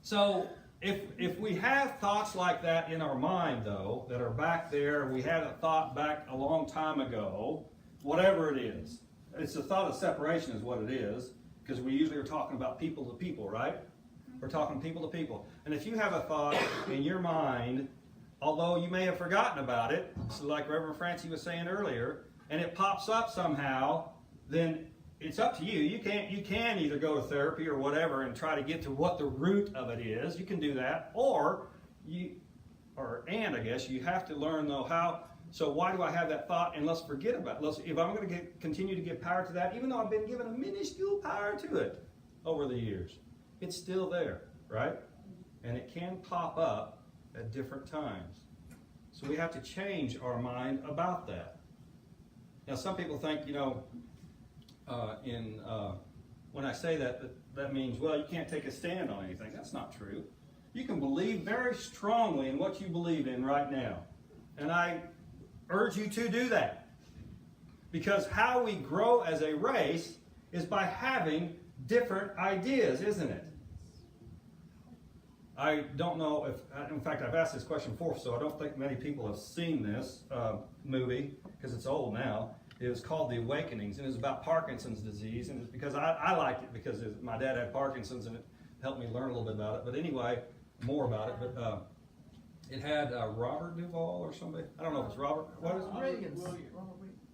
S2: so if we have thoughts like that in our mind, though, that are back there, we had a thought back a long time ago, whatever it is. It's a thought of separation is what it is, because we usually are talking about people to people, right? We're talking people to people. And if you have a thought in your mind, although you may have forgotten about it, so like Reverend Francie was saying earlier, and it pops up somehow, then it's up to you. You can either go to therapy or whatever and try to get to what the root of it is. You can do that. And I guess you have to learn though how. So why do I have that thought? And let's forget about it. If I'm going to continue to give power to that, even though I've been given a minuscule power to it over the years, it's still there, right? And it can pop up at different times. So we have to change our mind about that. Now, some people think, when I say that means, well, you can't take a stand on anything. That's not true. You can believe very strongly in what you believe in right now. And I urge you to do that. Because how we grow as a race is by having different ideas, isn't it? I don't know if, in fact, I've asked this question before, so I don't think many people have seen this movie, because it's old now. It was called The Awakenings, and it was about Parkinson's disease. And it's because I liked it because my dad had Parkinson's, and it helped me learn a little bit about it. But anyway, more about it. But it had Robert Duvall or somebody. I don't know if it's Robert. What is it?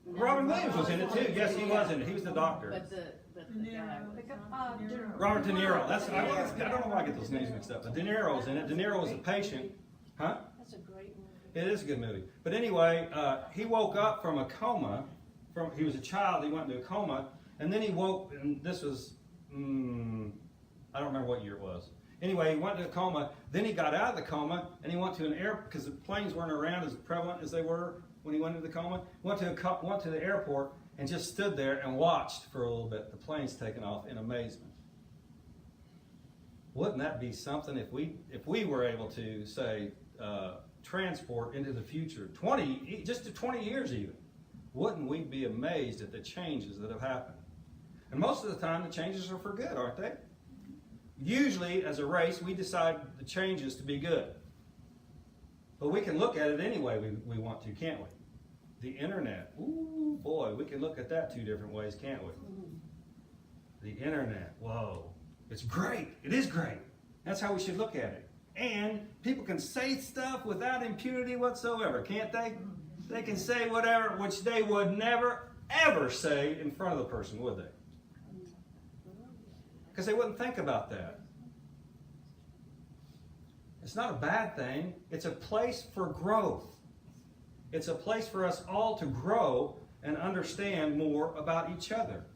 S2: Robert Williams was in it too. Yes, he was in it. He was the doctor.
S3: But the guy was,
S2: Robert De Niro. I don't know why I get those names mixed up. But De Niro was in it. De Niro was a patient. Huh?
S7: That's a great movie.
S2: It is a good movie. But anyway, he woke up from a coma. He was a child. He went into a coma, and then he woke. And this was I don't remember what year it was. Anyway, he went into a coma. Then he got out of the coma, and he went to an airport because the planes weren't around as prevalent as they were when he went into the coma. Went to the airport and just stood there and watched for a little bit the planes taking off in amazement. Wouldn't that be something if we were able to say transport into the future, just to 20 years even? Wouldn't we be amazed at the changes that have happened? And most of the time the changes are for good, aren't they? Usually as a race we decide the changes to be good. But we can look at it any way we want to, can't we? The internet, ooh boy, we can look at that two different ways, can't we? The internet, whoa, it's great. It is great. That's how we should look at it. And people can say stuff without impunity whatsoever, can't they? They can say whatever, which they would never, ever say in front of the person, would they? Because they wouldn't think about that. It's not a bad thing. It's a place for growth. It's a place for us all to grow and understand more about each other.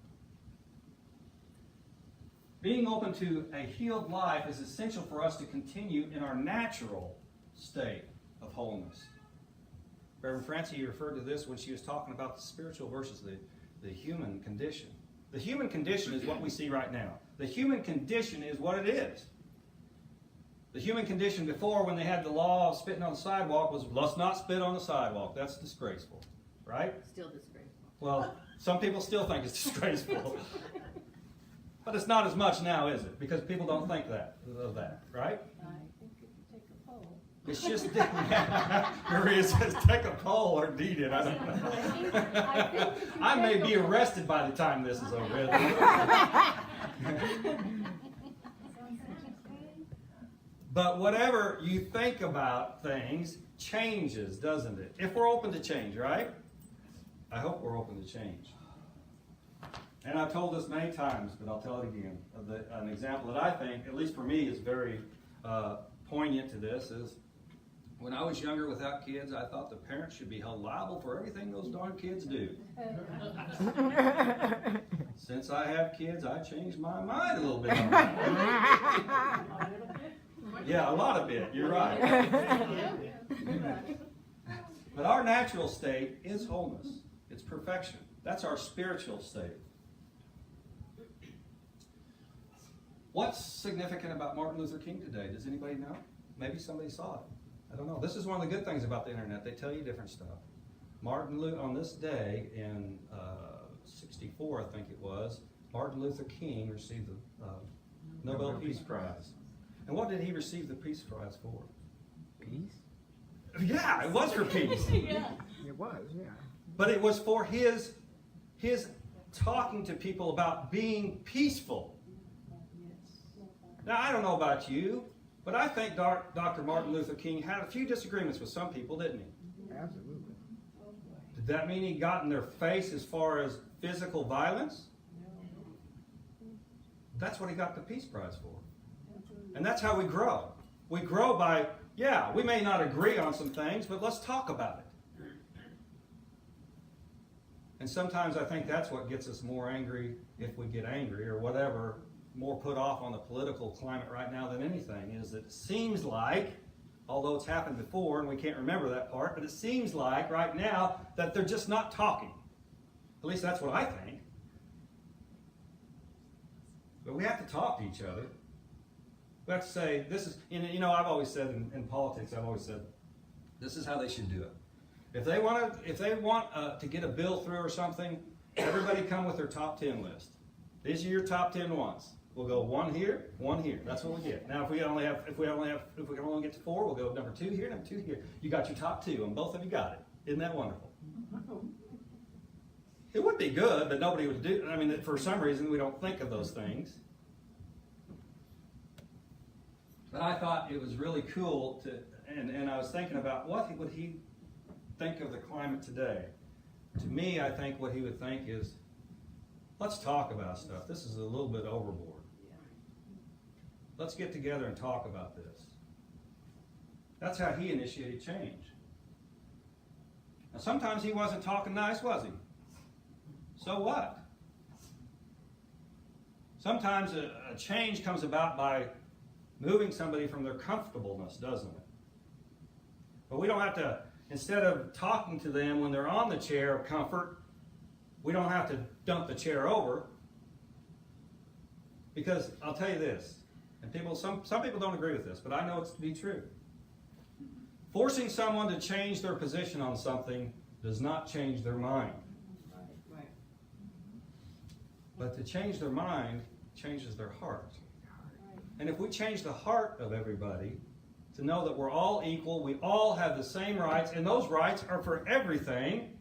S2: Being open to a healed life is essential for us to continue in our natural state of wholeness. Reverend Francie referred to this when she was talking about the spiritual versus the human condition. The human condition is what we see right now. The human condition is what it is. The human condition before, when they had the law of spitting on the sidewalk, was let's not spit on the sidewalk. That's disgraceful, right?
S3: still disgraceful.
S2: Well, some people still think it's disgraceful. But it's not as much now, is it? Because people don't think of that, right?
S7: I think if you take a poll.
S2: It's just, Maria says, take a poll or deed it. I don't know. I may be arrested by the time this is over. But whatever you think about things changes, doesn't it? If we're open to change, right? I hope we're open to change. And I've told this many times, but I'll tell it again. An example that I think, at least for me, is very poignant to this is when I was younger without kids, I thought the parents should be held liable for everything those darn kids do. Since I have kids, I changed my mind a little bit on that. Yeah, a lot of it. You're right. But our natural state is wholeness. It's perfection. That's our spiritual state. What's significant about Martin Luther King today? Does anybody know? Maybe somebody saw it. I don't know. This is one of the good things about the internet. They tell you different stuff. On this day in 64, I think it was, Martin Luther King received the Nobel Peace Prize. And what did he receive the Peace Prize for?
S4: Peace?
S2: Yeah, it was for peace.
S3: Yeah.
S4: It was, yeah.
S2: But it was for his talking to people about being peaceful. Now, I don't know about you, but I think Dr. Martin Luther King had a few disagreements with some people, didn't he?
S4: Absolutely.
S2: Did that mean he got in their face as far as physical violence? That's what he got the Peace Prize for. And that's how we grow. We grow by, yeah, we may not agree on some things, but let's talk about it. And sometimes I think that's what gets us more angry if we get angry or whatever, more put off on the political climate right now than anything, is it seems like, although it's happened before and we can't remember that part, but it seems like right now that they're just not talking. At least that's what I think. But we have to talk to each other. We have to say, this is, you know, I've always said in politics, I've always said, this is how they should do it. If they want to get a bill through or something, everybody come with their top 10 list. These are your top 10 ones. We'll go one here, one here. That's what we get. Now, if we can only get to 4, we'll go number 2 here, number 2 here. You got your top 2, and both of you got it. Isn't that wonderful? It would be good, but nobody would do. I mean, for some reason, we don't think of those things. But I thought it was really cool to, and I was thinking about what would he think of the climate today. To me, I think what he would think is, let's talk about stuff. This is a little bit overboard. Let's get together and talk about this. That's how he initiated change. Now, sometimes he wasn't talking nice, was he? So what? Sometimes a change comes about by moving somebody from their comfortableness, doesn't it? But we don't have to, instead of talking to them when they're on the chair of comfort, we don't have to dump the chair over. Because I'll tell you this, and some people don't agree with this, but I know it's to be true. Forcing someone to change their position on something does not change their mind. But to change their mind changes their heart. And if we change the heart of everybody to know that we're all equal, we all have the same rights, and those rights are for everything,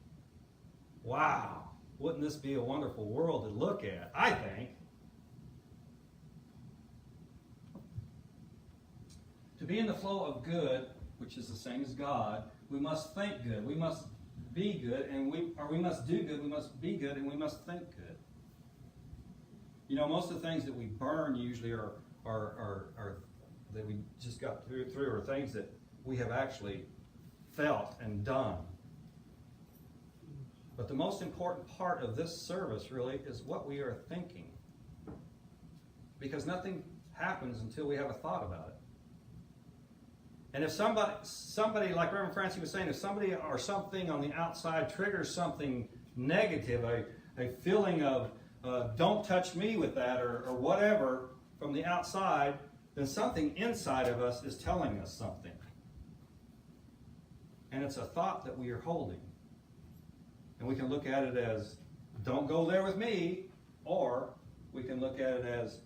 S2: wow, wouldn't this be a wonderful world to look at? I think. To be in the flow of good, which is the same as God, we must think good, we must be good, and we must do good, we must be good, and we must think good. You know, most of the things that we burn usually are that we just got through are things that we have actually felt and done. But the most important part of this service really is what we are thinking. Because nothing happens until we have a thought about it. And if somebody like Reverend Francie was saying, if somebody or something on the outside triggers something negative, a feeling of don't touch me with that or whatever from the outside, then something inside of us is telling us something. And it's a thought that we are holding. And we can look at it as, don't go there with me, or we can look at it as,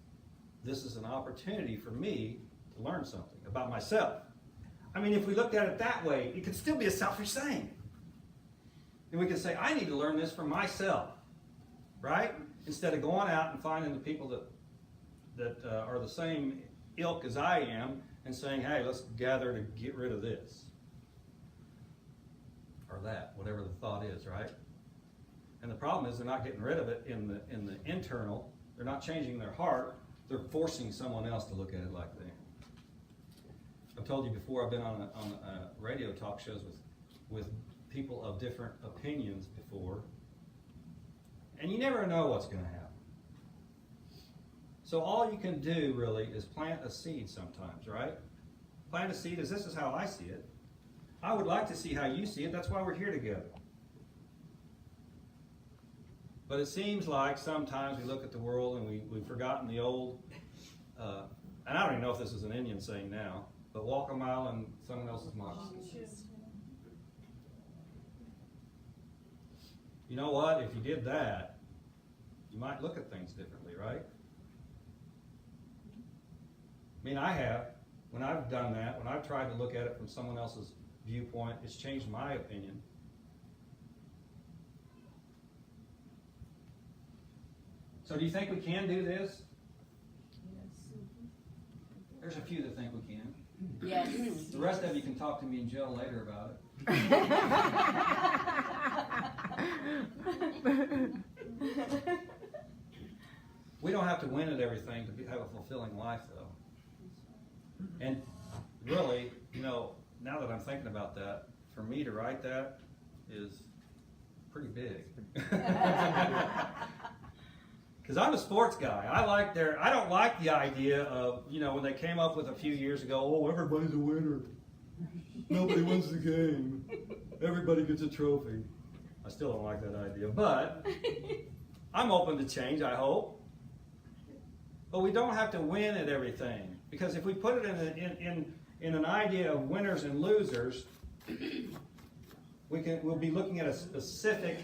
S2: this is an opportunity for me to learn something about myself. I mean, if we looked at it that way, it could still be a selfish saying. And we can say, I need to learn this for myself, right? Instead of going out and finding the people that are the same ilk as I am and saying, hey, let's gather to get rid of this. Or that, whatever the thought is, right? And the problem is they're not getting rid of it in the internal. They're not changing their heart. They're forcing someone else to look at it like that. I've told you before, I've been on radio talk shows with people of different opinions before. And you never know what's going to happen. So all you can do really is plant a seed sometimes, right? Plant a seed, this is how I see it. I would like to see how you see it. That's why we're here together. But it seems like sometimes we look at the world and we've forgotten the old, and I don't even know if this is an Indian saying now, but walk a mile in someone else's moccasin. You know what? If you did that, you might look at things differently, right? mean, I have. When I've done that, when I've tried to look at it from someone else's viewpoint, it's changed my opinion. So do you think we can do this? There's a few that think we can.
S3: Yes.
S2: The rest of you can talk to me in jail later about it. We don't have to win at everything to have a fulfilling life, though. And really, now that I'm thinking about that, for me to write that is pretty big. Because I'm a sports guy. I don't like the idea of, when they came up with a few years ago, oh, everybody's a winner. Nobody wins the game. Everybody gets a trophy. I still don't like that idea, but I'm open to change, I hope. But we don't have to win at everything. Because if we put it in an idea of winners and losers, we'll be looking at a specific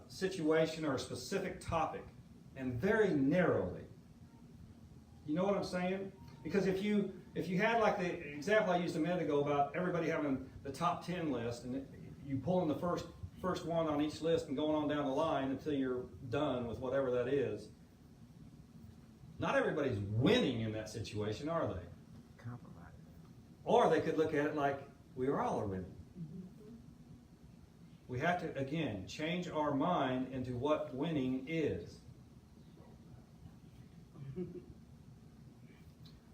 S2: situation or a specific topic, and very narrowly. You know what I'm saying? Because if you had like the example I used a minute ago about everybody having the top 10 list, and you pull in the first one on each list and going on down the line until you're done with whatever that is, not everybody's winning in that situation, are they?
S4: Compromise.
S2: Or they could look at it like we all are winning. We have to, again, change our mind into what winning is.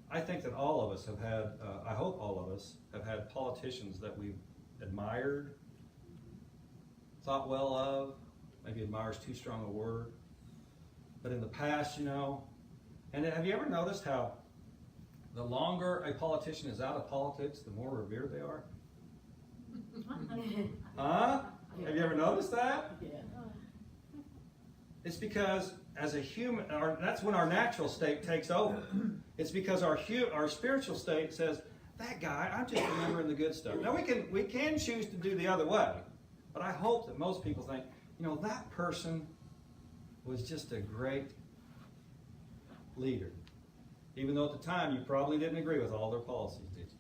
S2: I think that all of us have had, I hope all of us have had politicians that we've admired, thought well of, maybe admire is too strong a word, but in the past, and have you ever noticed how the longer a politician is out of politics, the more revered they are? Huh? Have you ever noticed that?
S3: Yeah.
S2: It's because as a human, that's when our natural state takes over. It's because our spiritual state says, that guy, I'm just remembering the good stuff. Now we can choose to do the other way, but I hope that most people think, that person was just a great leader. Even though at the time you probably didn't agree with all their policies, did you?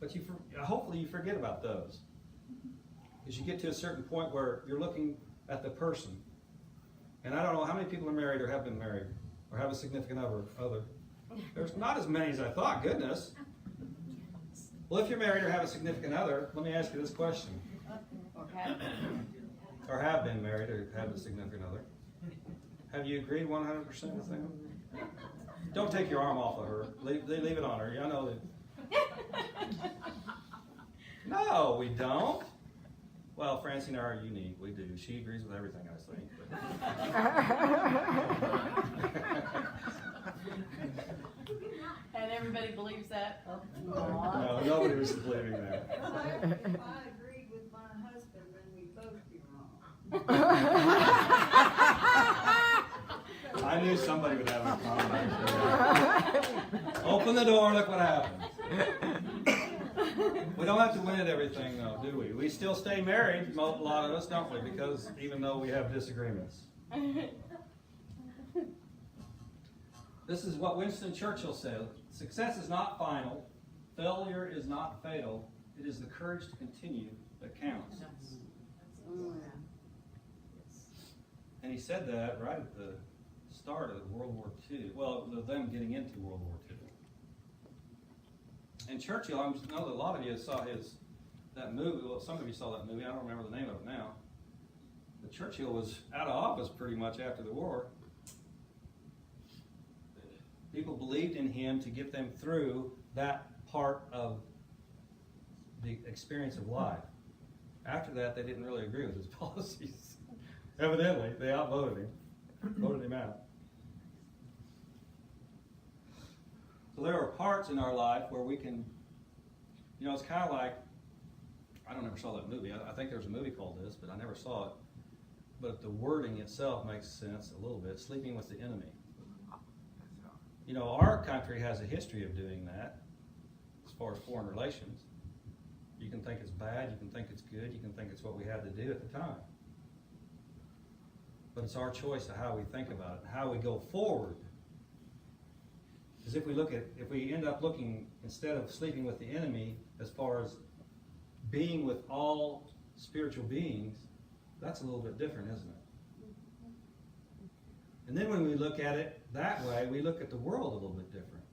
S2: But hopefully you forget about those. Because you get to a certain point where you're looking at the person. And I don't know how many people are married or have been married or have a significant other. There's not as many as I thought, goodness. Well, if you're married or have a significant other, let me ask you this question. Or have been married or have a significant other. Have you agreed 100% with them? Don't take your arm off of her. Leave it on her. I know that. No, we don't. Well, Francine and I are unique. We do. She agrees with everything I say.
S3: And everybody believes that?
S2: No, nobody was believing that.
S9: If I agreed with my husband, then we'd both be wrong.
S2: I knew somebody would have a comment. Open the door, look what happens. We don't have to win at everything, though, do we? We still stay married, a lot of us, don't we? Because even though we have disagreements. This is what Winston Churchill said. Success is not final. Failure is not fatal. It is the courage to continue that counts. And he said that right at the start of World War II. Well, them getting into World War II. And Churchill, I know that a lot of you saw that movie. Well, some of you saw that movie. I don't remember the name of it now. But Churchill was out of office pretty much after the war. People believed in him to get them through that part of the experience of life. After that, they didn't really agree with his policies. Evidently, they outvoted him, voted him out. So there are parts in our life where we can, it's kind of like, I don't ever saw that movie. I think there's a movie called this, but I never saw it. But the wording itself makes sense a little bit. Sleeping with the enemy. Our country has a history of doing that as far as foreign relations. You can think it's bad, you can think it's good, you can think it's what we had to do at the time. But it's our choice of how we think about it, how we go forward Because if we end up looking, instead of sleeping with the enemy, as far as being with all spiritual beings, that's a little bit different, isn't it? And then when we look at it that way, we look at the world a little bit different.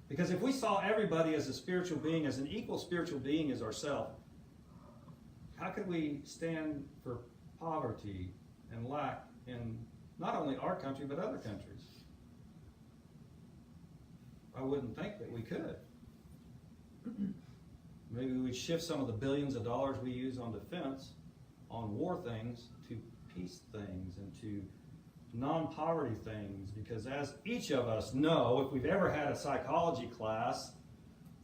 S2: Because if we saw everybody as a spiritual being, as an equal spiritual being as ourselves, how could we stand for poverty and lack in not only our country, but other countries? I wouldn't think that we could. Maybe we'd shift some of the billions of dollars we use on defense, on war things, to peace things and to non-poverty things, because as each of us know, if we've ever had a psychology class,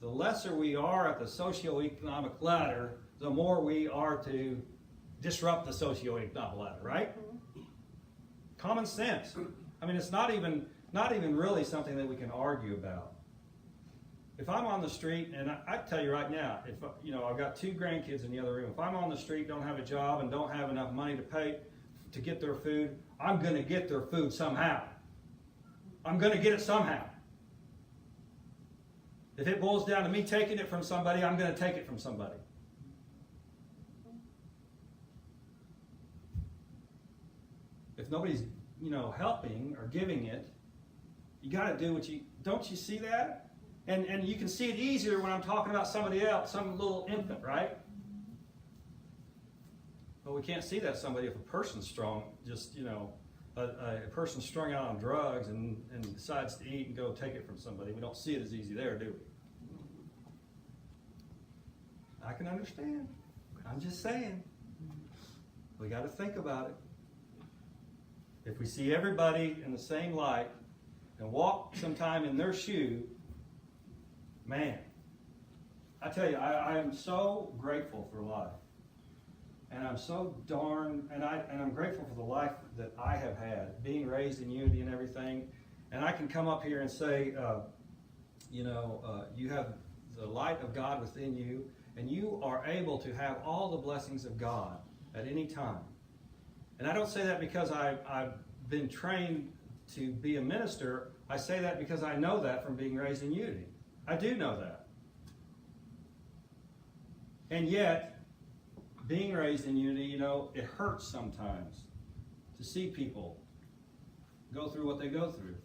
S2: the lesser we are at the socioeconomic ladder, the more we are to disrupt the socioeconomic ladder, right? Common sense. I mean, it's not even really something that we can argue about. If I'm on the street, and I tell you right now, if I've got 2 grandkids in the other room, if I'm on the street, don't have a job, and don't have enough money to pay to get their food, I'm going to get their food somehow. I'm going to get it somehow. If it boils down to me taking it from somebody, I'm going to take it from somebody. If nobody's, helping or giving it, you got to do what don't you see that? And you can see it easier when I'm talking about somebody else, some little infant, right? But we can't see that somebody if a person's strong, just, a person strung out on drugs and decides to eat and go take it from somebody. We don't see it as easy there, do we? I can understand. I'm just saying. We got to think about it. If we see everybody in the same light and walk sometime in their shoe, man, I tell you, I am so grateful for life. And I'm so and I'm grateful for the life that I have had, being raised in unity and everything. And I can come up here and say, you have the light of God within you, and you are able to have all the blessings of God at any time. And I don't say that because I've been trained to be a minister. I say that because I know that from being raised in unity. I do know that. And yet, being raised in unity, it hurts sometimes to see people go through what they go through.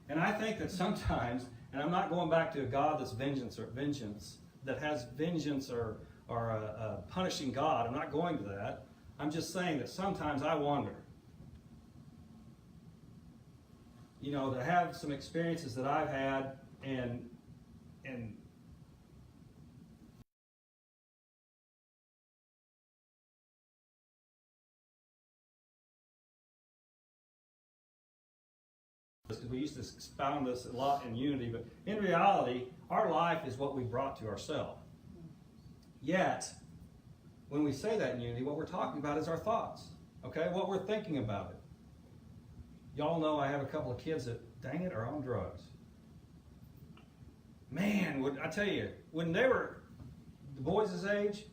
S2: And I think that sometimes, and I'm not going back to a God that's vengeance, that has vengeance or a punishing God. I'm not going to that. I'm just saying that sometimes I wonder, to have some experiences that I've had and because we used to expound this a lot in unity, but in reality, our life is what we brought to ourselves. Yet, when we say that in unity, what we're talking about is our thoughts, okay? What we're thinking about it. Y'all know I have a couple of kids that, dang it, are on drugs. Man, I tell you, when they were the boys' age,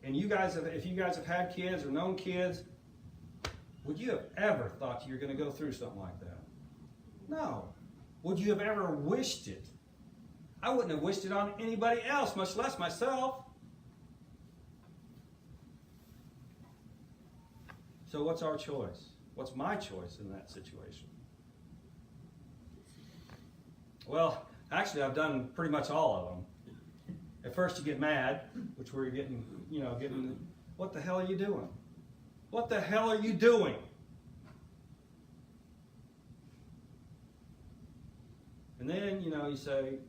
S2: and if you guys have had kids or known kids, would you have ever thought you were going to go through something like that? No. Would you have ever wished it? I wouldn't have wished it on anybody else, much less myself. So what's our choice? What's my choice in that situation? Well, actually, I've done pretty much all of them. At first you get mad, which we're getting, what the hell are you doing? What the hell are you doing? And then, you say,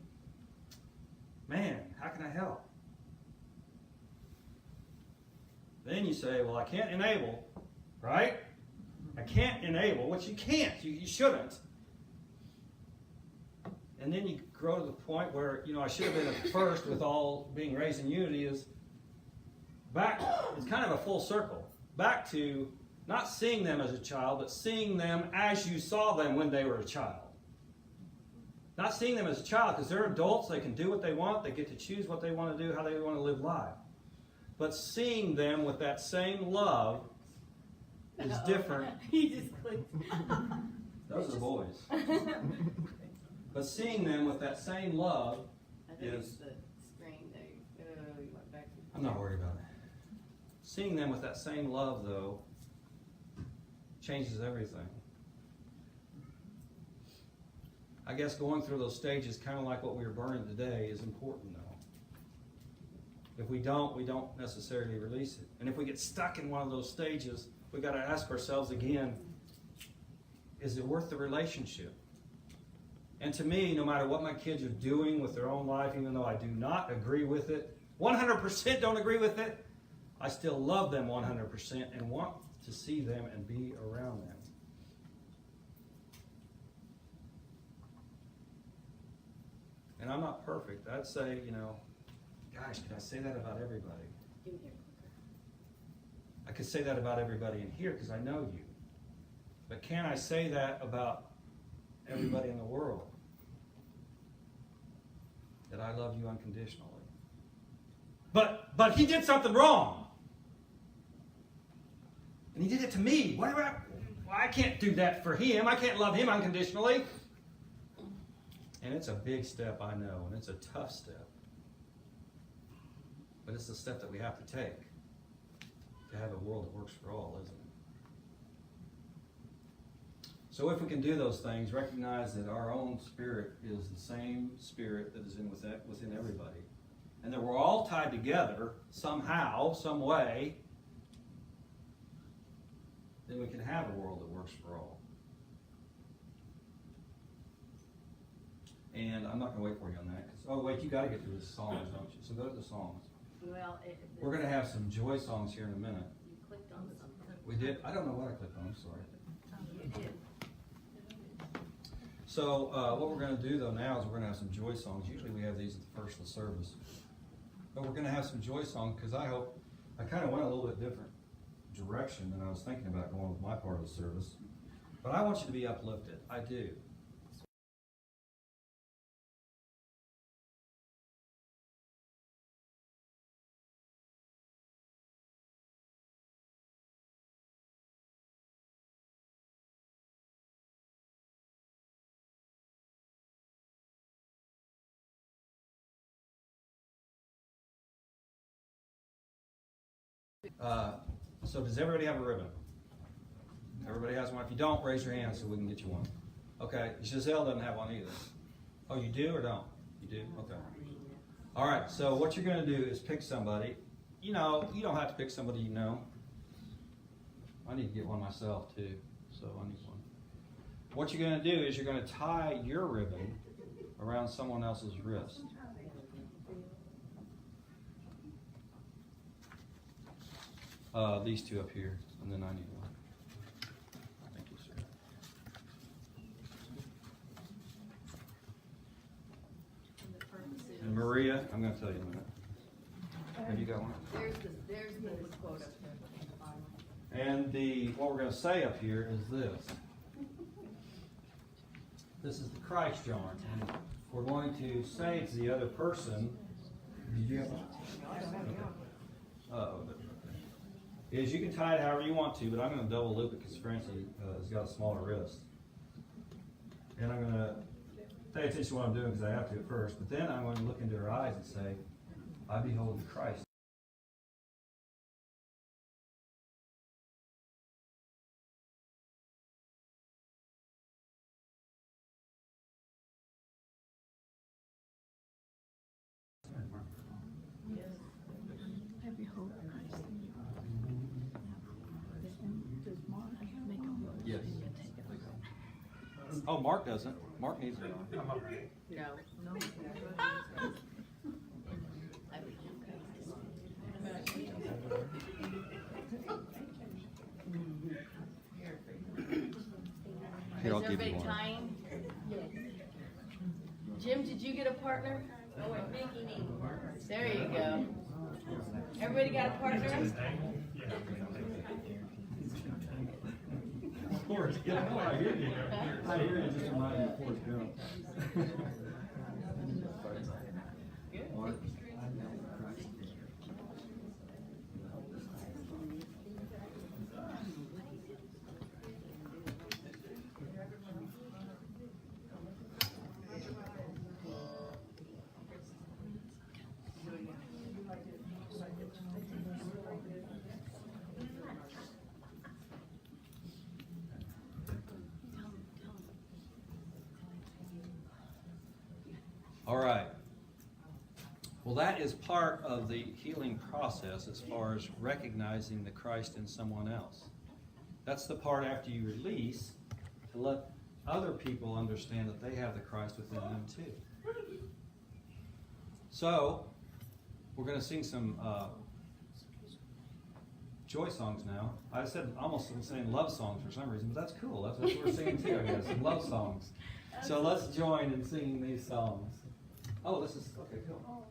S2: man, how can I help? Then you say, well, I can't enable, right? I can't enable, which you can't. You shouldn't. And then you grow to the point where, I should have been at first with all being raised in unity is back, it's kind of a full circle. Back to not seeing them as a child, but seeing them as you saw them when they were a child. Not seeing them as a child because they're adults, they can do what they want, they get to choose what they want to do, how they want to live life. But seeing them with that same love is different.
S3: He just clicked.
S2: Those are boys. But seeing them with that same love
S3: I think it's
S2: is...
S3: the screen there. You went back to...
S2: I'm not worried about it. Seeing them with that same love, though, changes everything. I guess going through those stages, kind of like what we were burning today, is important, though. If we don't necessarily release it. And if we get stuck in one of those stages, we got to ask ourselves again, is it worth the relationship? And to me, no matter what my kids are doing with their own life, even though I do not agree with it, 100% don't agree with it, I still love them 100% and want to see them and be around them. And I'm not perfect. I'd say, gosh, could I say that about everybody? I could say that about everybody in here because I know you. But can I say that about everybody in the world? That I love you unconditionally. But he did something wrong. And he did it to me. I can't do that for him. I can't love him unconditionally. And it's a big step, I know, and it's a tough step. But it's the step that we have to take to have a world that works for all, isn't it? So if we can do those things, recognize that our own spirit is the same spirit that is within everybody. And that we're all tied together somehow, some way, then we can have a world that works for all. And I'm not going to wait for you on that. Oh, wait, you got to get through the songs, don't you? So go to the songs.
S3: Well,
S2: We're going to have some joy songs here in a minute.
S3: You clicked on something.
S2: We did? I don't know what I clicked on. I'm sorry.
S3: You did.
S2: So what we're going to do, though, now is we're going to have some joy songs. Usually we have these at the first of the service. But we're going to have some joy songs because I kind of went a little bit different direction than I was thinking about going with my part of the service. But I want you to be uplifted. I do. So does everybody have a ribbon? Everybody has one. If you don't, raise your hand so we can get you one. Okay, Giselle doesn't have one either. Oh, you do or don't? You do? Okay. All right, so what you're going to do is pick somebody. You don't have to pick somebody you know. I need to get one myself too, so I need one. What you're going to do is you're going to tie your ribbon around someone else's wrist. These two up here, and then I need one. Thank you, sir. And Maria, I'm going to tell you in a minute. Have you got one?
S3: There's the quote up there.
S2: And what we're going to say up here is this. This is the Christ jar. And we're going to say to the other person, did you have one? Is you can tie it however you want to, but I'm going to double loop it because Francie has got a smaller wrist. And I'm going to pay attention to what I'm doing because I have to at first, but then I'm going to look into her eyes and say, I behold the Christ. Yes. Oh, Mark doesn't. Mark needs it.
S3: No.
S2: Here, I'll
S3: Is
S2: give you
S3: everybody
S2: one.
S3: tying? Jim, did you get a partner? Oh, wait, Mickey needs a partner. There you go. Everybody got a partner?
S2: Forrest Gump. I hear you. I hear you. Just remind me of Forrest Gump. All right. Well, that is part of the healing process as far as recognizing the Christ in someone else. That's the part after you release to let other people understand that they have the Christ within them too. So, we're going to sing some joy songs now. I said almost saying love songs for some reason, but that's cool. That's what we're singing too, I guess. Some love songs. So let's join in singing these songs. Oh, this is okay. Cool.